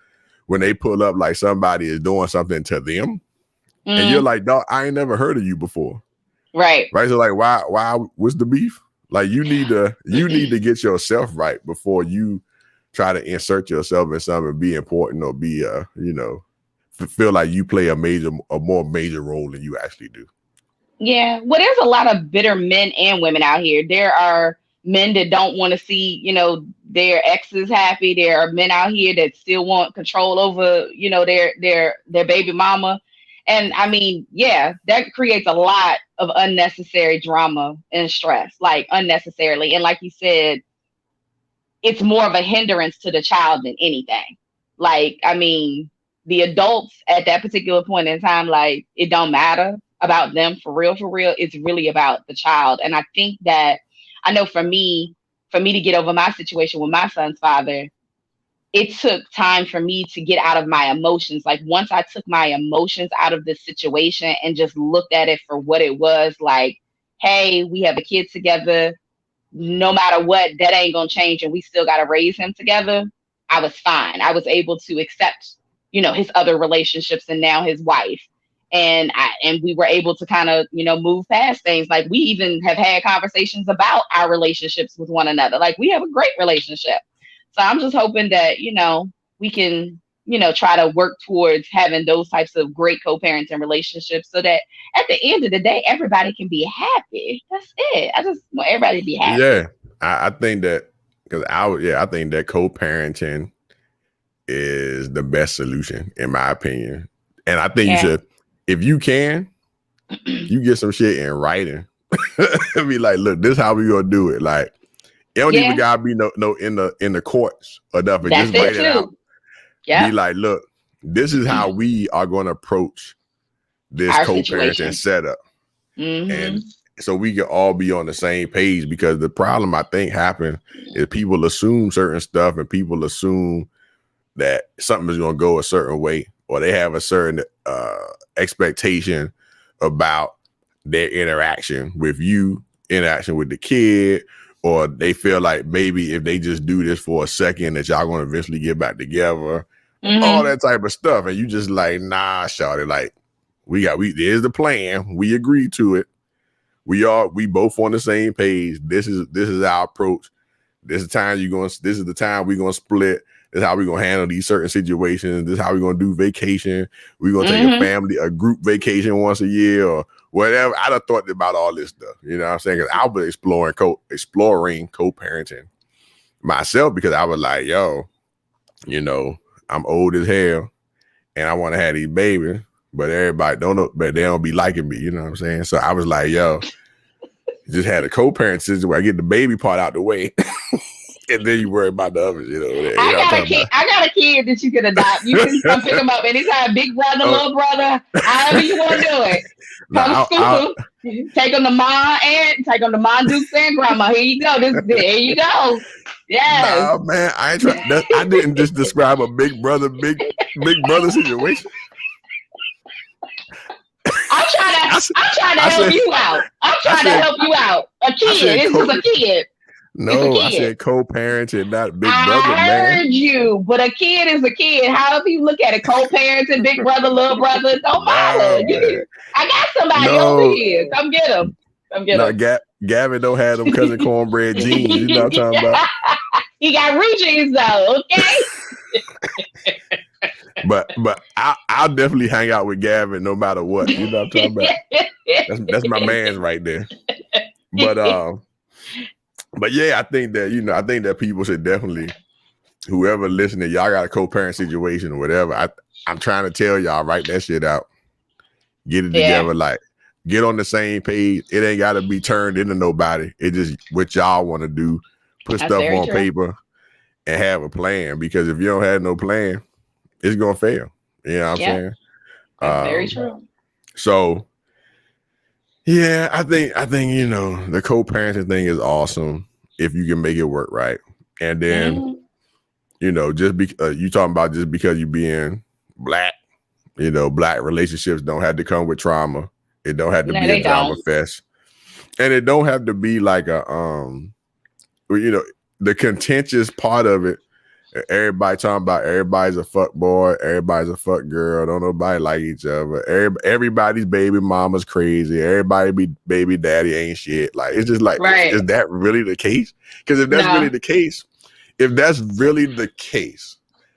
when they pull up like somebody is doing something to them, and you're like, dog, I ain't never heard of you before. Right. So like, why what's the beef? Like you need to get yourself right before you try to insert yourself in something and be important or be feel like you play a more major role than you actually do. Yeah. Well, there's a lot of bitter men and women out here. There are men that don't want to see, their exes happy. There are men out here that still want control over, their baby mama. And I mean, yeah, that creates a lot of unnecessary drama and stress, like unnecessarily. And like you said, it's more of a hindrance to the child than anything. Like, I mean, the adults at that particular point in time, like, it don't matter about them for real. It's really about the child. And I think that, I know for me to get over my situation with my son's father, it took time for me to get out of my emotions. Like once I took my emotions out of the situation and just looked at it for what it was, like, hey, we have a kid together. No matter what, that ain't gonna change, and we still gotta raise him together. I was fine. I was able to accept, his other relationships and now his wife. And we were able to kind of, move past things. Like we even have had conversations about our relationships with one another. Like we have a great relationship. So I'm just hoping that, we can, try to work towards having those types of great co-parenting relationships so that at the end of the day, everybody can be happy. That's it. I just want everybody to be happy. Yeah. I think that I think that co-parenting is the best solution in my opinion. And I think you should, if you can, you get some shit in writing Be like, look, this how we gonna do it. Like, it don't even gotta be no in the courts or nothing. That's just write it it out. Yeah. Be like, look, this is how we are gonna approach this Our co-parenting situation. setup. And so we can all be on the same page, because the problem I think happens is people assume certain stuff, and people assume that something is going to go a certain way, or they have a certain expectation about their interaction with you, interaction with the kid, or they feel like maybe if they just do this for a second that y'all going to eventually get back together, all that type of stuff. And you just like, nah, shawty, like there's the plan. We agreed to it. We both on the same page. This is our approach. This is the time we're gonna split. This is how we're gonna handle these certain situations. This is how we're gonna do vacation. We're gonna take a group vacation once a year or whatever. I done thought about all this stuff. You know what I'm saying? Because I was exploring co-parenting myself, because I was like, yo, you know, I'm old as hell and I want to have these babies. But everybody don't know, but they don't be liking me, you know what I'm saying? So I was like, yo, just had a co-parent situation where I get the baby part out the way. And then you worry about the others, you know. I got a kid that you can adopt. You can come pick him up anytime, big brother, little brother, however you want to do it. Come scoop him, take him to mom Dukes and grandma. Here you go. There you go. Yes. Nah, man, I ain't trying. I didn't just describe a big brother situation. I'm trying to help you out. I'm trying to help you out. A kid. It's just a kid. No, I said co-parenting, not big brother, man. I heard you, but a kid is a kid. However you look at it, co-parenting, big brother, little brother, don't matter. I got somebody over here. Come get him. Gavin don't have them cousin cornbread jeans. You know what I'm talking about? He got regions though, okay? But I'll definitely hang out with Gavin no matter what. You know what I'm talking about? That's my man's right there. But yeah, I think that people should definitely, whoever listening, y'all got a co-parent situation or whatever. I'm trying to tell y'all, write that shit out. Get it together, like get on the same page. It ain't got to be turned into nobody. It just what y'all want to do. Put stuff on paper and have a plan. Because if you don't have no plan, it's gonna fail. You know what I'm saying? That's very true. So yeah, I think the co-parenting thing is awesome if you can make it work right. And then just you talking about just because you being black, black relationships don't have to come with trauma. It don't have to be a drama fest, and it don't have to be like a the contentious part of it. Everybody talking about everybody's a fuck boy, everybody's a fuck girl. Don't nobody like each other. Everybody's baby mama's crazy. Everybody baby daddy ain't shit. Like it's just like, is that really the case? Because if that's really the case,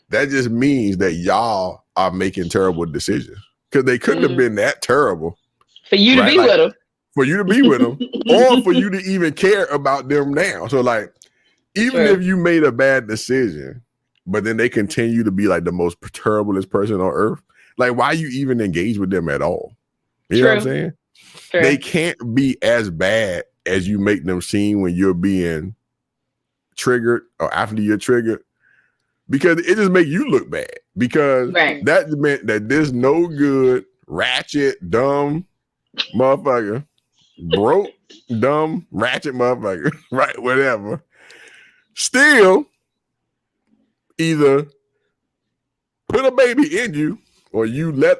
that just means that y'all are making terrible decisions. Because they couldn't have been that terrible for you to be with them. For you to be with them, or for you to even care about them now. So like, even if you made a bad decision, but then they continue to be like the most terriblest person on earth, like why you even engage with them at all? You know what I'm saying? True. They can't be as bad as you make them seem when you're being triggered or after you're triggered, because it just make you look bad. Because that meant that this no good, ratchet, dumb motherfucker, broke, dumb, ratchet motherfucker, right? Whatever. Still, either put a baby in you, or you let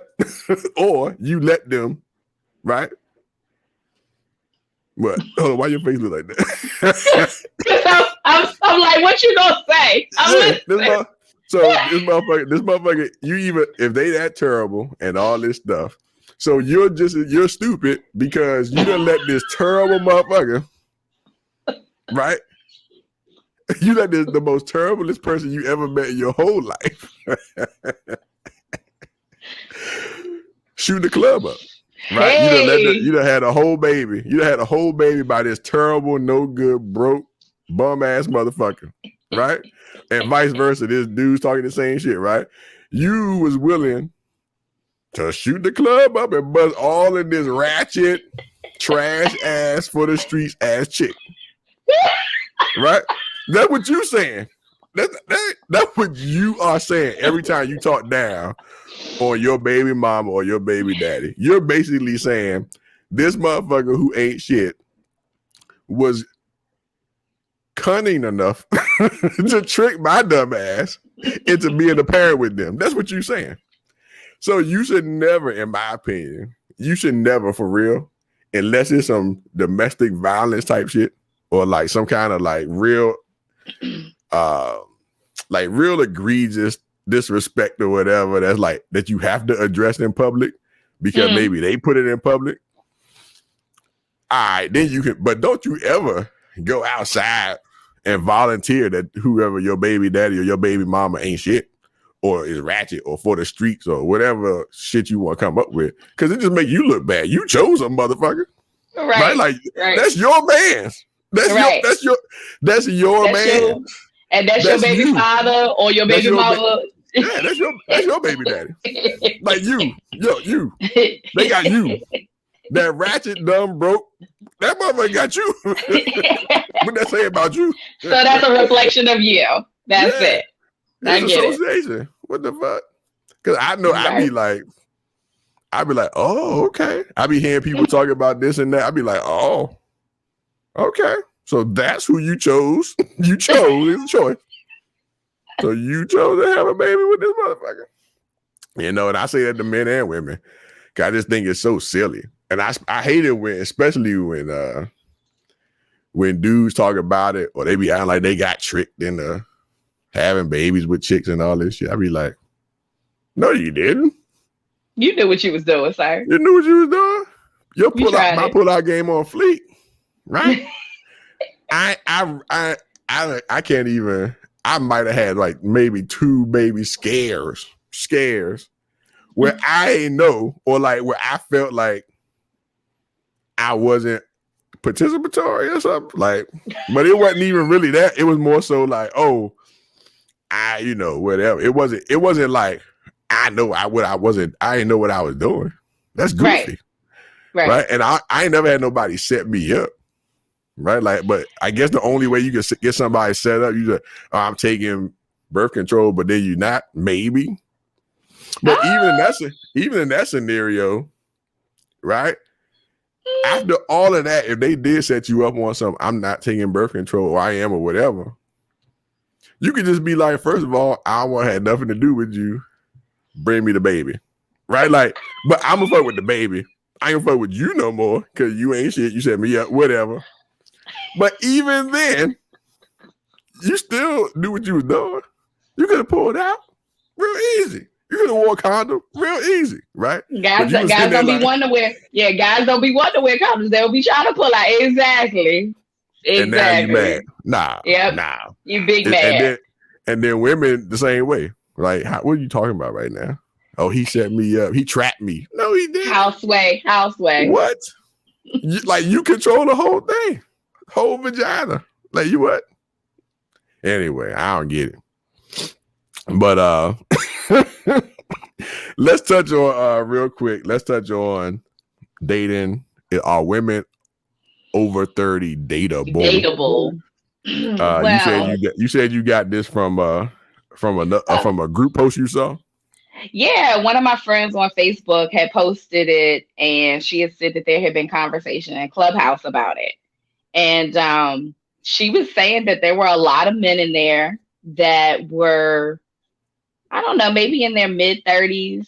them, right? What? Oh, why your face look like that? I'm like, what you gonna say? This motherfucker, you even if they that terrible and all this stuff, so you're stupid because you done let this terrible motherfucker, right? You let the most terriblest person you ever met in your whole life shoot the club up, right? Hey. You done had a whole baby. You done had a whole baby by this terrible, no good, broke, bum ass motherfucker, right? And vice versa. This dude's talking the same shit, right? You was willing to shoot the club up and bust all in this ratchet, trash ass for the streets ass chick. Right? That's what you saying. That's what you are saying every time you talk down on your baby mama or your baby daddy. You're basically saying this motherfucker who ain't shit was cunning enough to trick my dumb ass into being a parent with them. That's what you're saying. So you should never, in my opinion, you should never, for real, unless it's some domestic violence type shit or like some kind of like real egregious disrespect or whatever that's like that you have to address in public because maybe they put it in public. All right, then you can, but don't you ever go outside and volunteer that whoever your baby daddy or your baby mama ain't shit or is ratchet or for the streets or whatever shit you want to come up with, because it just make you look bad. You chose a motherfucker, right? Like that's your man's. That's your man. And that's your baby father or your baby mama. Yeah, that's your baby daddy. Like you. They got you. That ratchet, dumb, broke. That motherfucker got you. What that say about you? So that's a reflection of you. That's it. I get association. It. What the fuck? Because I know I'd be like, oh, okay. I be hearing people talking about this and that. I'd be like, oh, okay. So that's who you chose. You chose. It's a choice. So you chose to have a baby with this motherfucker. You know, and I say that to men and women. Cause I just think it's so silly. And I hate it especially when dudes talk about it or they be acting like they got tricked into having babies with chicks and all this shit. I be like, no, you didn't. You knew what you was doing, sir. You knew what you was doing. My pull-out game on fleek, right? I can't even. I might have had like maybe 2 baby scares where I ain't know or like where I felt like I wasn't participatory or something. Like, but it wasn't even really that. It was more so like, oh, whatever. It wasn't like I didn't know what I was doing. That's goofy. Right. And I ain't never had nobody set me up. Right. Like, but I guess the only way you can get somebody set up, you just, I'm taking birth control, but then you're not, maybe. But even in that scenario, right? After all of that, if they did set you up on something, I'm not taking birth control, or I am, or whatever, you could just be like, first of all, I want to have nothing to do with you. Bring me the baby. Right? Like, but I'm gonna fuck with the baby. I ain't gonna fuck with you no more because you ain't shit. You set me up, whatever. But even then, you still do what you was doing. You could have pulled out real easy. You could have wore a condom real easy, right? Guys don't be wanting to wear. Yeah, guys don't be wanting to wear condoms. They'll be trying to pull out. Exactly. And now you mad. Nah. You big mad. And then women the same way. Like, what are you talking about right now? Oh, he set me up. He trapped me. No, he didn't. Houseway. What? You control the whole thing. Whole vagina. Like, you what? Anyway, I don't get it. But let's touch on real quick. Let's touch on dating. Are women over 30 dateable? You said you got this from a group post you saw. Yeah, one of my friends on Facebook had posted it, and she had said that there had been conversation in Clubhouse about it. And she was saying that there were a lot of men in there that were, I don't know, maybe in their mid-30s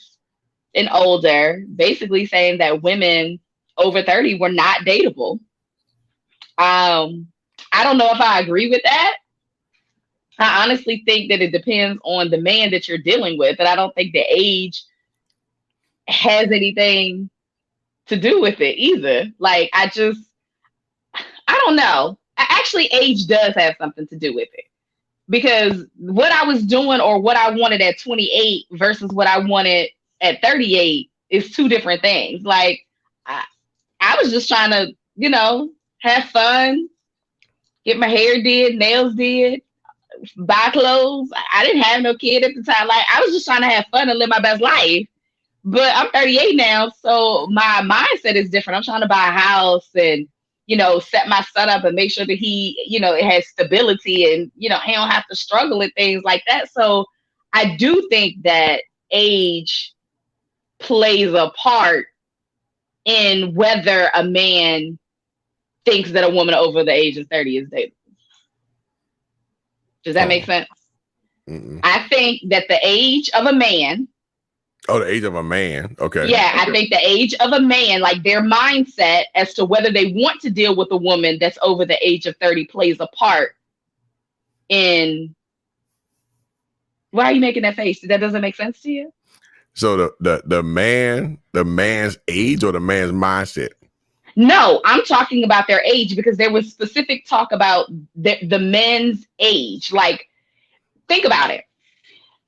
and older, basically saying that women over 30 were not dateable. I don't know if I agree with that. I honestly think that it depends on the man that you're dealing with. And I don't think the age has anything to do with it either. Like, I don't know. Actually, age does have something to do with it. Because what I was doing or what I wanted at 28 versus what I wanted at 38 is 2 different things. Like, I was just trying to, have fun, get my hair did, nails did, buy clothes. I didn't have no kid at the time. Like, I was just trying to have fun and live my best life. But I'm 38 now, so my mindset is different. I'm trying to buy a house and, set my son up and make sure that he, it has stability and, he don't have to struggle and things like that. So I do think that age plays a part in whether a man thinks that a woman over the age of 30 is dateable. Does that make sense? Mm-mm. I think that the age of a man. Oh, the age of a man. Okay. Yeah, I think the age of a man, like their mindset as to whether they want to deal with a woman that's over the age of 30 plays a part in. Why are you making that face? That doesn't make sense to you? So the man's age or the man's mindset? No, I'm talking about their age because there was specific talk about the men's age. Like, think about it.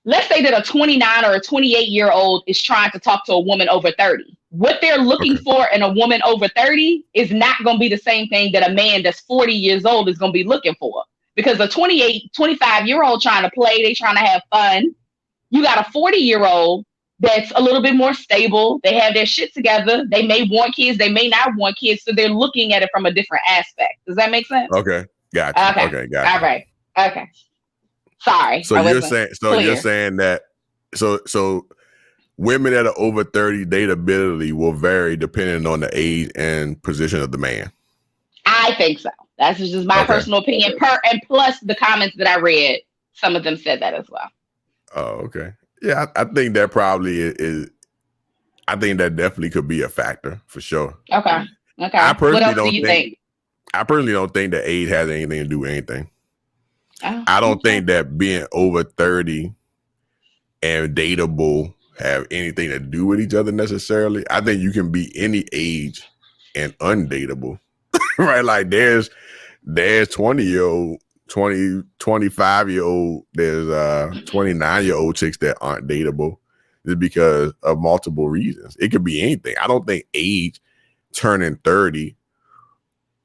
Let's say that a 29 or a 28-year-old is trying to talk to a woman over 30. What they're looking for in a woman over 30 is not going to be the same thing that a man that's 40 years old is going to be looking for. Because a 28, 25-year-old trying to play, they trying to have fun. You got a 40-year-old that's a little bit more stable. They have their shit together. They may want kids. They may not want kids. So they're looking at it from a different aspect. Does that make sense? Okay. Gotcha. Okay. Gotcha. All right. Okay. Sorry. So you're saying that so women that are over 30 dateability will vary depending on the age and position of the man. I think so. That's just my personal opinion. And plus the comments that I read, some of them said that as well. Oh, okay. Yeah, I think that probably is. I think that definitely could be a factor for sure. Okay. I personally don't think that age has anything to do with anything. I don't think that being over 30 and dateable have anything to do with each other necessarily. I think you can be any age and undateable, right? Like there's 20-year-old, 25-year-old, there's 29-year-old chicks that aren't dateable just because of multiple reasons. It could be anything. I don't think age, turning 30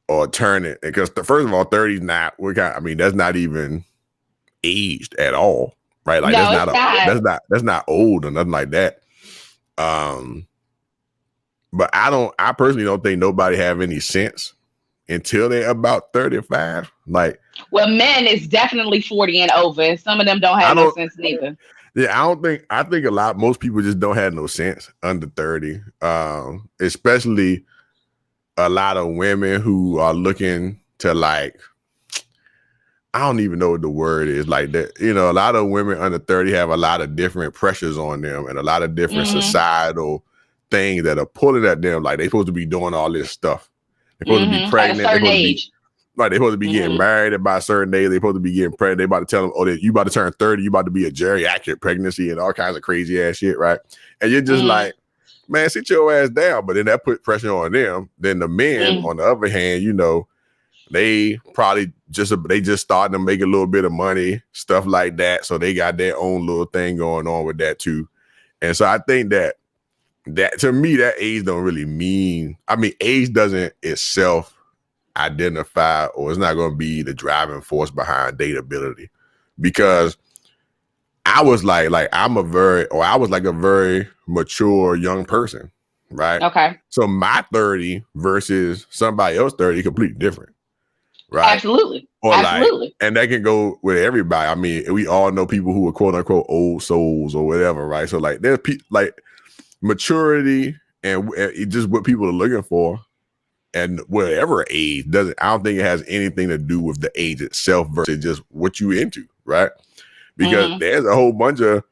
or turning, because first of all, 30 is not, that's not even aged at all, right? Like that's not old or nothing like that. But I personally don't think nobody have any sense until they're about 35. Like, well, men is definitely 40 and over, and some of them don't have no sense neither. Yeah, I think most people just don't have no sense under 30. Especially a lot of women who are looking to, like, I don't even know what the word is, like that. A lot of women under 30 have a lot of different pressures on them and a lot of different societal things that are pulling at them. Like, they're supposed to be doing all this stuff. They're supposed to be pregnant. They're supposed to be getting married by a certain age. They're supposed to be getting pregnant. They about to tell them, oh, you about to turn 30. You about to be a geriatric pregnancy and all kinds of crazy ass shit, right? And you're just like, man, sit your ass down. But then that put pressure on them. Then the men, on the other hand, they probably just starting to make a little bit of money, stuff like that. So they got their own little thing going on with that too. And so I think that to me, that age don't really mean, age doesn't itself identify, or it's not going to be the driving force behind dateability, because I was like I was like a very mature young person, right? Okay. So my 30 versus somebody else 30 completely different, right? Absolutely. Absolutely. And that can go with everybody. We all know people who are quote unquote old souls or whatever, right? So like there's like maturity and just what people are looking for. And whatever age I don't think it has anything to do with the age itself versus just what you into, right? Because there's a whole bunch of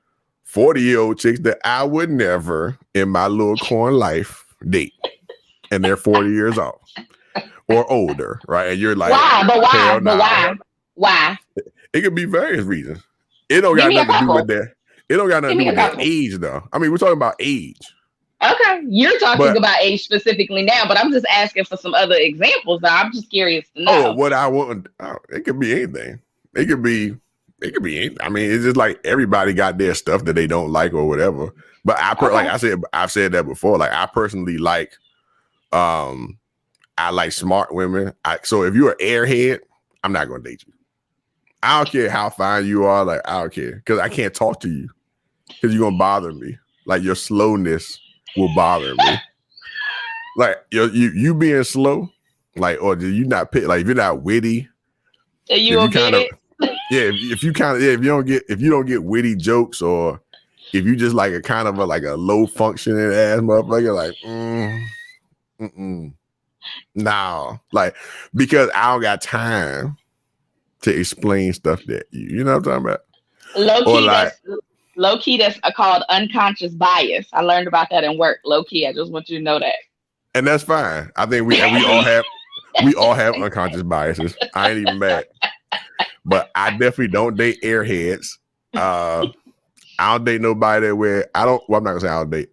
40-year-old chicks that I would never in my little corn life date. And they're 40 years old or older, right? And you're like, why? But why? But why? Why? It could be various reasons. It don't got nothing to do with that. It don't got nothing to do with their age, though. We're talking about age. Okay, you're talking about age specifically now, but I'm just asking for some other examples. Now, I'm just curious to know. Oh, what I want? It could be anything. It could be anything. It's just like everybody got their stuff that they don't like or whatever. But I've said that before. Like I personally like, I like smart women. So if you're an airhead, I'm not going to date you. I don't care how fine you are. Like I don't care because I can't talk to you because you're gonna bother me. Like your slowness will bother me. Like you being slow, like, or do you not pick, like if you're not witty, So you if will you get kind of it. if you kind of if you don't get witty jokes, or if you just like a kind of like a low functioning ass motherfucker, like no, like, because I don't got time to explain stuff that you know what I'm talking about, Low or key, like, that's called unconscious bias. I learned about that in work. Low key, I just want you to know that. and that's fine. I think we all have unconscious biases. I ain't even mad, but I definitely don't date airheads. I don't date nobody that wear. I don't. Well, I'm not gonna say I don't date.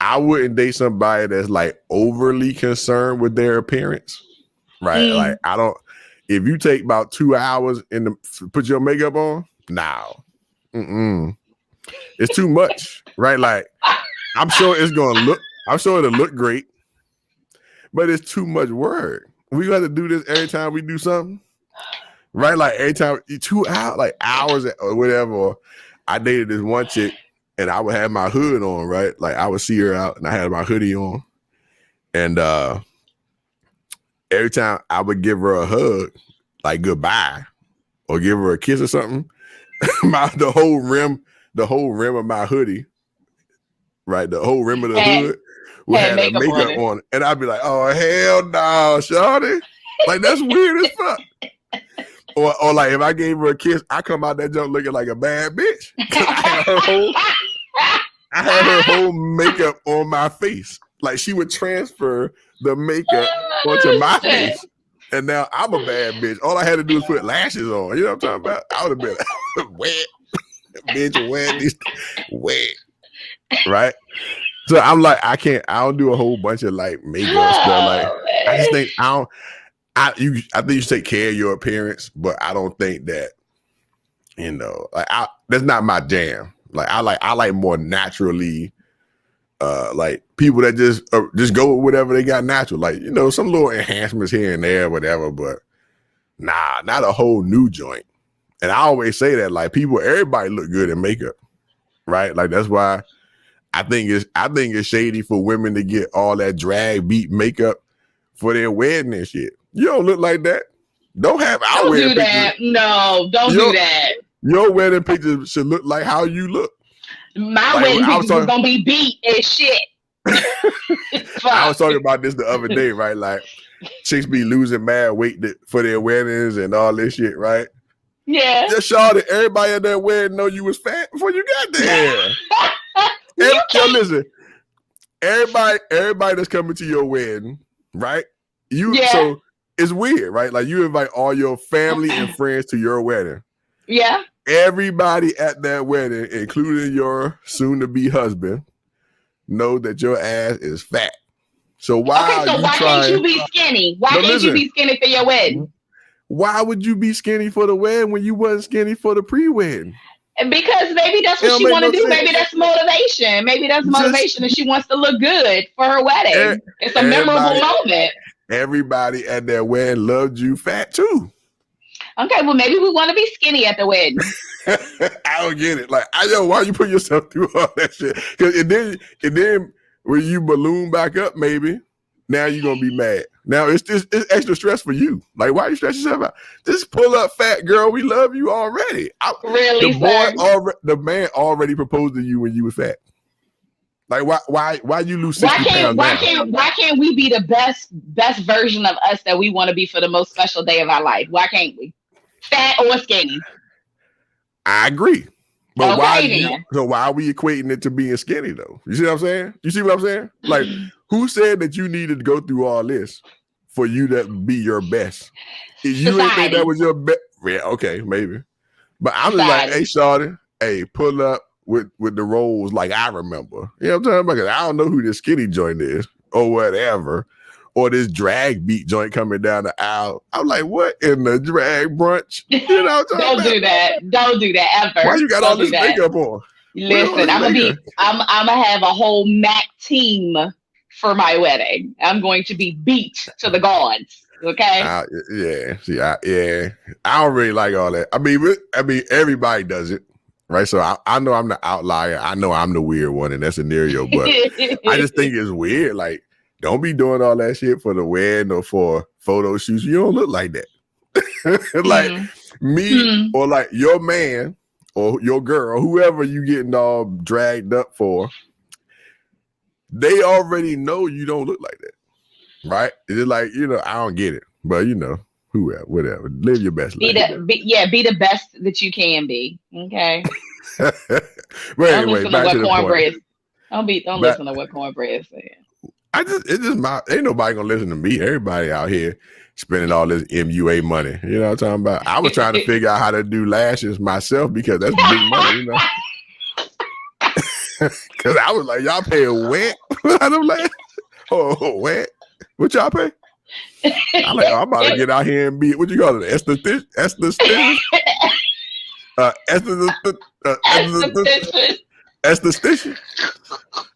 I wouldn't date somebody that's like overly concerned with their appearance, right? Like, I don't. If you take about 2 hours put your makeup on, no, it's too much, right? Like, I'm sure it'll look great, but it's too much work. We got to do this every time we do something, right? Like every time 2 hours, like hours or whatever. Or I dated this one chick, and I would have my hood on, right? Like I would see her out, and I had my hoodie on, and every time I would give her a hug, like goodbye, or give her a kiss or something, the whole rim of my hoodie, right? The whole rim of the hood would have a makeup on it. And I'd be like, oh hell no, shawty. Like, that's weird as fuck. Or like if I gave her a kiss, I come out that junk looking like a bad bitch. I had her whole makeup on my face. Like, she would transfer the makeup onto my face. And now I'm a bad bitch. All I had to do was put lashes on. You know what I'm talking about? I would have been wet. Bitch, wet. Right? So I'm like, I don't do a whole bunch of like makeup stuff. Like, I just think I think you should take care of your appearance, but I don't think that, like, that's not my jam. Like, I like more naturally, like people that just go with whatever they got natural. Like, some little enhancements here and there, whatever, but nah, not a whole new joint. And I always say that, like, everybody look good in makeup, right? Like, that's why I think it's shady for women to get all that drag beat makeup for their wedding and shit. You don't look like that. Don't have our wedding pictures. That. No, don't do that. Your wedding pictures should look like how you look. My wedding pictures is gonna be beat as shit. I was talking about this the other day, right? Like, chicks be losing mad weight for their weddings and all this shit, right? Yeah. Just shawty, everybody at that wedding know you was fat before you got there. Listen, everybody that's coming to your wedding, right? So it's weird, right? Like, you invite all your family and friends to your wedding. Yeah. Everybody at that wedding, including your soon-to-be husband, know that your ass is fat. So why can't you be skinny? Why can't you be skinny for your wedding? Why would you be skinny for the wedding when you wasn't skinny for the pre-wedding? Because maybe that's what she want to do. Sense. Maybe that's motivation. And she wants to look good for her wedding. It's a memorable moment. Everybody at their wedding loved you fat too. Okay, well, maybe we want to be skinny at the wedding. I don't get it. Like, why you put yourself through all that shit? Because and then when you balloon back up, maybe now you're gonna be mad. Now it's extra stress for you. Like, why you stress yourself out? Just pull up, fat girl. We love you already. Really, the man already proposed to you when you was fat. Like, why you lose 60 pounds now? Why can't we be the best version of us that we want to be for the most special day of our life? Why can't we? Fat or skinny? I agree. But why are we equating it to being skinny though? You see what I'm saying? You see what I'm saying? Like, who said that you needed to go through all this for you to be your best? If you didn't think that was your best, yeah, okay, maybe. But I'm just like, hey, shawty, hey, pull up with the rolls like I remember. You know what I'm talking about? Because I don't know who this skinny joint is or whatever. Or this drag beat joint coming down the aisle. I'm like, what in the drag brunch? You know what I'm Don't do that. Don't do that ever. Why you got all this makeup on? Listen, I'm gonna have a whole Mac team for my wedding. I'm going to be beat to the gods. Okay. I don't really like all that. I mean, everybody does it. right? So I know I'm the outlier. I know I'm the weird one in that scenario, but I just think it's weird. Like, don't be doing all that shit for the wedding or for photo shoots. You don't look like that. Like me or like your man or your girl, whoever you getting all dragged up for, they already know you don't look like that, right? It's like, I don't get it, but whoever, whatever, live your best life. Be the best that you can be. Okay. Wait, back to the point. Don't listen to what cornbread is saying. Ain't nobody gonna listen to me. Everybody out here spending all this MUA money. You know what I'm talking about? I was trying to figure out how to do lashes myself because that's big money, Because I was like, y'all pay wet? I'm like, wet? What y'all pay? I'm like, I'm about to get out here and be, what you call it? Esthetician? Esthetician?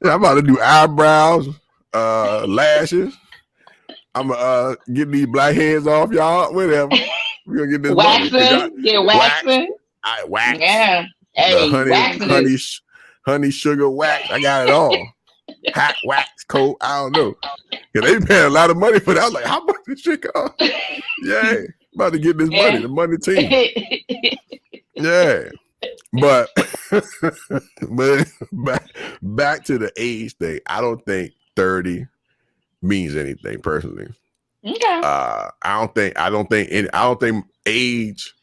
Yeah, I'm about to do eyebrows, lashes. I'm gonna get these black heads off, y'all. Whatever. We're gonna get this waxing. Get waxing. I wax. Yeah. Hey, honey sugar wax. I got it all. Hot wax, cold. I don't know. Cause they paying a lot of money for that. I was like, how much this shit cost? Yeah, about to get this money. The money team. Yeah. But back to the age thing. I don't think 30 means anything personally. Okay. I don't think age.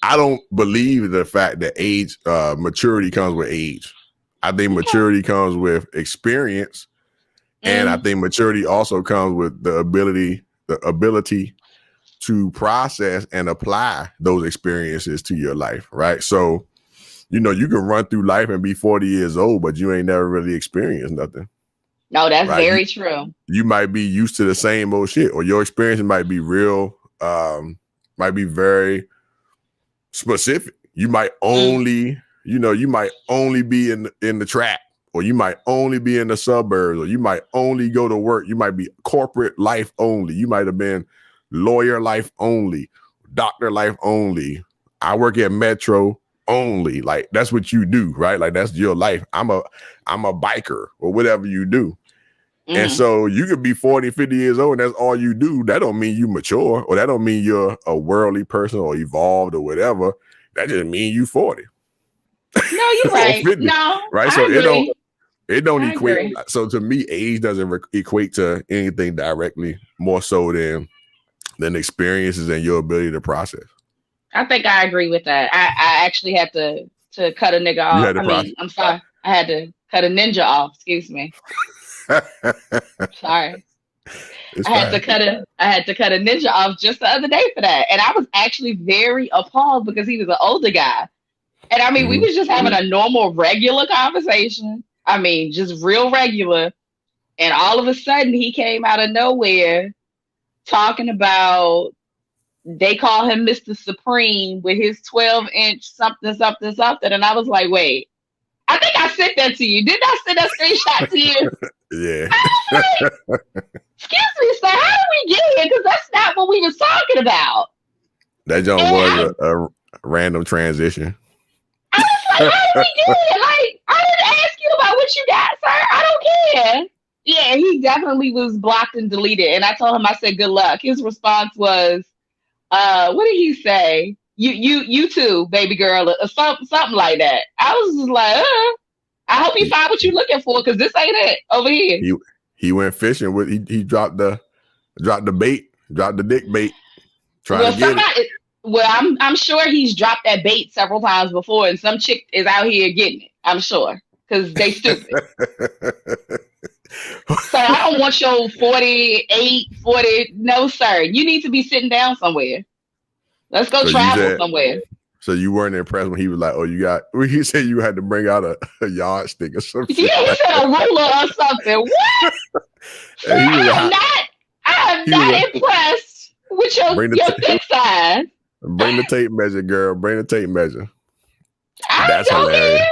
I don't believe the fact that age maturity comes with age. I think maturity comes with experience, and I think maturity also comes with the ability to process and apply those experiences to your life, right? So, you can run through life and be 40 years old, but you ain't never really experienced nothing. No, that's right? Very true. You might be used to the same old shit, or your experience might be real, might be very specific. You might only, you might only be in the trap, or you might only be in the suburbs, or you might only go to work. You might be corporate life only. You might have been lawyer life only, doctor life only. I work at Metro only. Like, that's what you do, right? Like, that's your life. I'm a biker or whatever you do. And so you could be 40, 50 years old and that's all you do. That don't mean you mature, or that don't mean you're a worldly person or evolved or whatever. That just means you 40. No, you're right. 50, no, right. So it don't equate. Agree. So to me, age doesn't equate to anything directly, more so than experiences and your ability to process. I think I agree with that. I actually had to cut a nigga off. I'm sorry. I had to cut a ninja off. Excuse me. Sorry. I had to cut a ninja off just the other day for that. And I was actually very appalled because he was an older guy. And we was just having a normal, regular conversation. Just real regular. And all of a sudden he came out of nowhere talking about, they call him Mr. Supreme with his 12-inch something. And I was like, wait, I think I sent that to you. Didn't I send that screenshot to you? Yeah. Like, excuse me, sir, how did we get here? Because that's not what we was talking about. That joint was a random transition. I was like, how did we get here? Like, I didn't ask you about what you got, sir. I don't care. Yeah, he definitely was blocked and deleted. And I told him, I said, good luck. His response was, what did he say? You too, baby girl, or something like that. I was just like, I hope you find what you're looking for, because this ain't it over here. He went fishing with he dropped the bait, dropped the dick bait. Trying to get it. Well, I'm sure he's dropped that bait several times before, and some chick is out here getting it. I'm sure, because they stupid. So I don't want your 40. No, sir. You need to be sitting down somewhere. Let's go travel somewhere. So you weren't impressed when he was like, "Oh, he said you had to bring out a yardstick or something." Yeah, he said a ruler or something. What? I am not impressed with your thick size. Bring the tape measure, girl. Bring the tape measure. That's hilarious.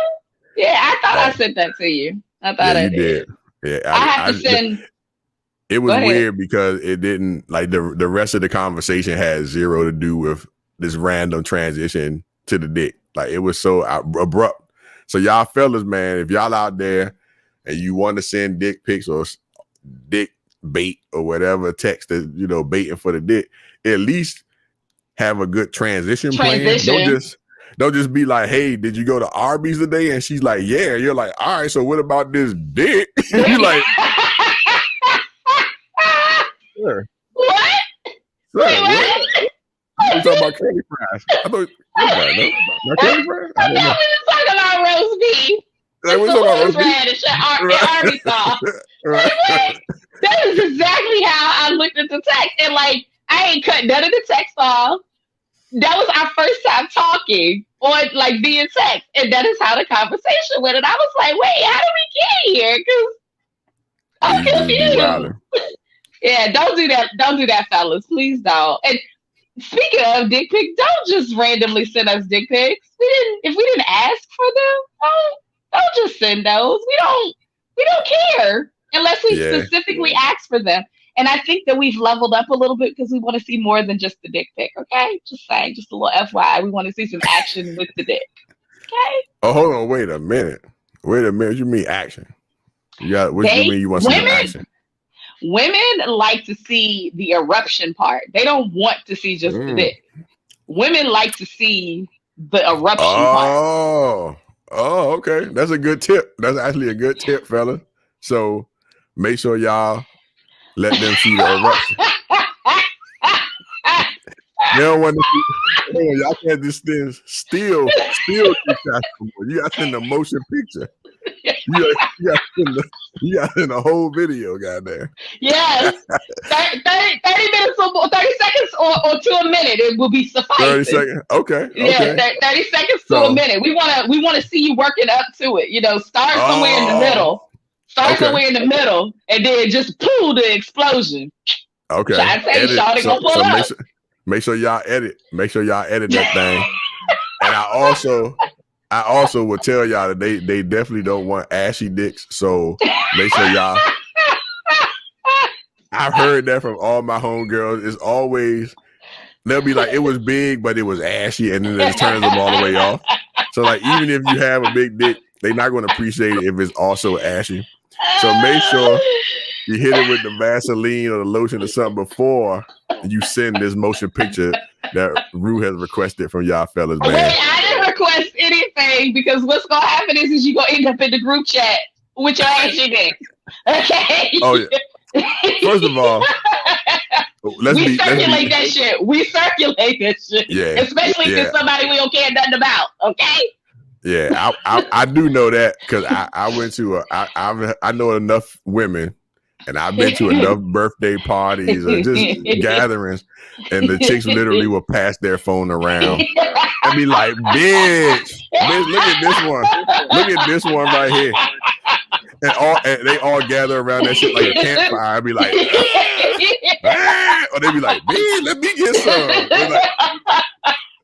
Yeah, I thought I sent that to you. I thought I did. Yeah, I have to send. It was weird because it didn't, like, the rest of the conversation had zero to do with this random transition to the dick. Like, it was so abrupt. So y'all fellas, man, if y'all out there and you want to send dick pics or dick bait or whatever text that, you know, baiting for the dick, at least have a good transition plan. Don't just be like, hey, did you go to Arby's today? And she's like, yeah. You're like, all right, so what about this dick? You're like, sure. What? Wait, what? You talking about curly fries? I thought, not curly fries? I thought we were talking about roast beef. Like, It's the horseradish in Arkansas. Right. That is exactly how I looked at the text. And like, I ain't cut none of the text off. That was our first time talking on like via text. And that is how the conversation went. And I was like, wait, how did we get here? Because I'm confused. Yeah, don't do that. Don't do that, fellas. Please don't. And speaking of dick pics, don't just randomly send us dick pics. If we didn't ask for them, don't just send those. We don't care unless we specifically ask for them. And I think that we've leveled up a little bit because we want to see more than just the dick pic. Okay, just saying, just a little FYI. We want to see some action with the dick. Okay. Oh, hold on. Wait a minute. You mean action? What do you mean you want to see some action? Women like to see the eruption part. They don't want to see just the dick. Women like to see the eruption part. Oh, okay. That's a good tip. That's actually a good tip, fella. So make sure y'all let them see the eruption. They don't want to see. Y'all can't just still you got to send a motion picture. You got to send a whole video, goddamn. Yes. 30 minutes or 30 seconds or to a minute, it will be sufficing. 30 seconds. Okay. Yeah, 30 seconds to a minute. We want to see you working up to it. You know, start somewhere in the middle. Somewhere in the middle, and then just pull the explosion. Okay. Make sure y'all edit. Make sure y'all edit that thing. And I also will tell y'all that they definitely don't want ashy dicks. So make sure y'all. I've heard that from all my homegirls. It's always they'll be like, it was big, but it was ashy, and then it turns them all the way off. So like, even if you have a big dick, they're not going to appreciate it if it's also ashy. So make sure you hit it with the Vaseline or the lotion or something before you send this motion picture that Rue has requested from y'all fellas, man. Wait, I didn't request anything because what's going to happen is you're going to end up in the group chat with your ashy dick. Okay? Oh, yeah. First of all, we circulate that shit. Yeah. Especially if it's somebody we don't care nothing about. Okay? Yeah, I do know that because I went to I know enough women, and I've been to enough birthday parties or just gatherings, and the chicks literally will pass their phone around and be like, bitch, look at this one right here, and they all gather around that shit like a campfire. I'd be like, or they be like, bitch, let me get some.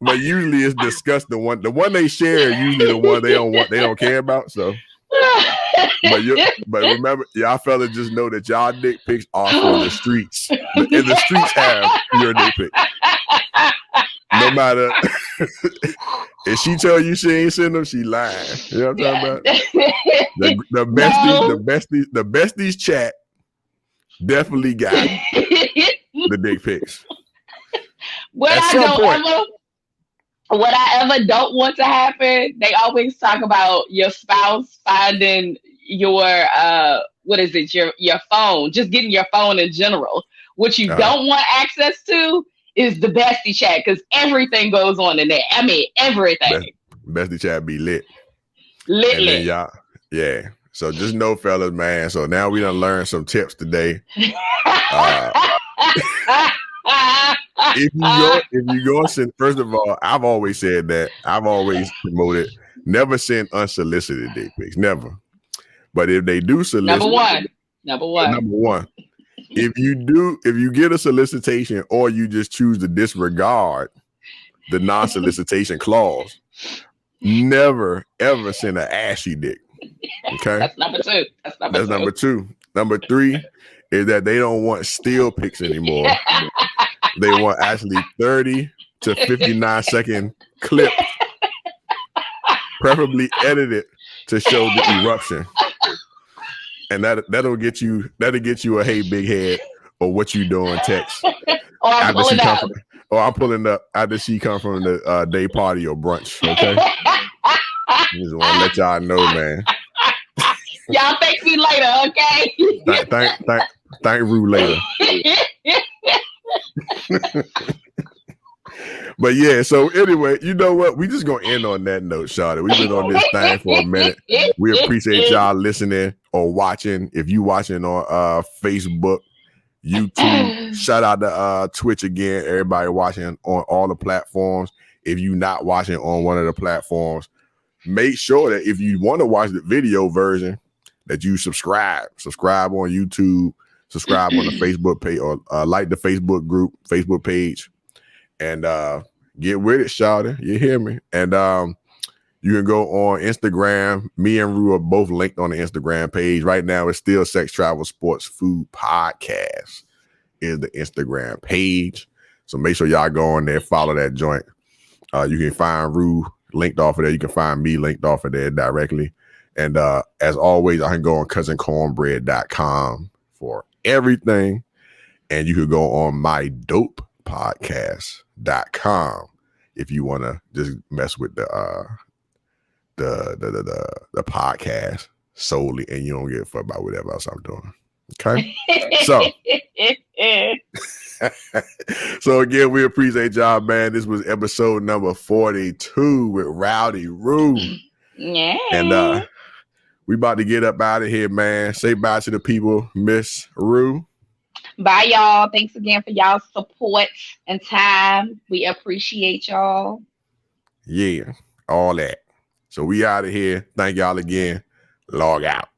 But usually it's discussed. The one they share is usually the one they don't care about. So, but remember, y'all fellas just know that y'all dick pics are for the streets, and the streets have your dick pic. No matter if she tell you she ain't send them, she lying. You know what I'm talking about? The besties chat definitely got the dick pics. What I ever don't want to happen, they always talk about your spouse finding your your phone, just getting your phone in general. What you don't want access to is the bestie chat, because everything goes on in there. I mean, everything. Bestie chat be lit. Then y'all, yeah. So just know, fellas, man. So now we done learned some tips today. If you go send, first of all, I've always said that. I've always promoted never send unsolicited dick pics. Never. But if they do solicit, number one. If you get a solicitation or you just choose to disregard the non-solicitation clause, never ever send an ashy dick. Okay. That's number two. Number three is that they don't want still pics anymore. They want actually 30 to 59 second clips, preferably edited to show the eruption. And that'll get you a hey big head or what you doing text. Or I'm pulling up. I'm pulling up after she come from the day party or brunch. Okay. Just want to let y'all know, man. Y'all thank me later, okay? Thank Rue later. But yeah, so anyway, you know what? We just gonna end on that note, Shawty. We've been on this thing for a minute. We appreciate y'all listening or watching. If you watching on Facebook, YouTube, shout out to Twitch again. Everybody watching on all the platforms. If you not watching on one of the platforms, make sure that if you want to watch the video version, that you subscribe on YouTube, subscribe on the Facebook page, or like the Facebook page, and get with it, shawty. You hear me? And you can go on Instagram. Me and Rue are both linked on the Instagram page. Right now, it's still Sex, Travel, Sports, Food Podcast is the Instagram page. So make sure y'all go on there, follow that joint. You can find Rue linked off of there. You can find me linked off of there directly. And as always, I can go on cousincornbread.com for everything. And you could go on mydopepodcast.com if you want to just mess with the podcast solely, and you don't give a fuck about whatever else I'm doing. Okay. So again, we appreciate y'all, man. This was episode number 42 with Rowdy Rue. Yeah. And we about to get up out of here, man. Say bye to the people, Miss Rue. Bye, y'all. Thanks again for y'all support and time. We appreciate y'all. Yeah, all that. So we out of here. Thank y'all again. Log out.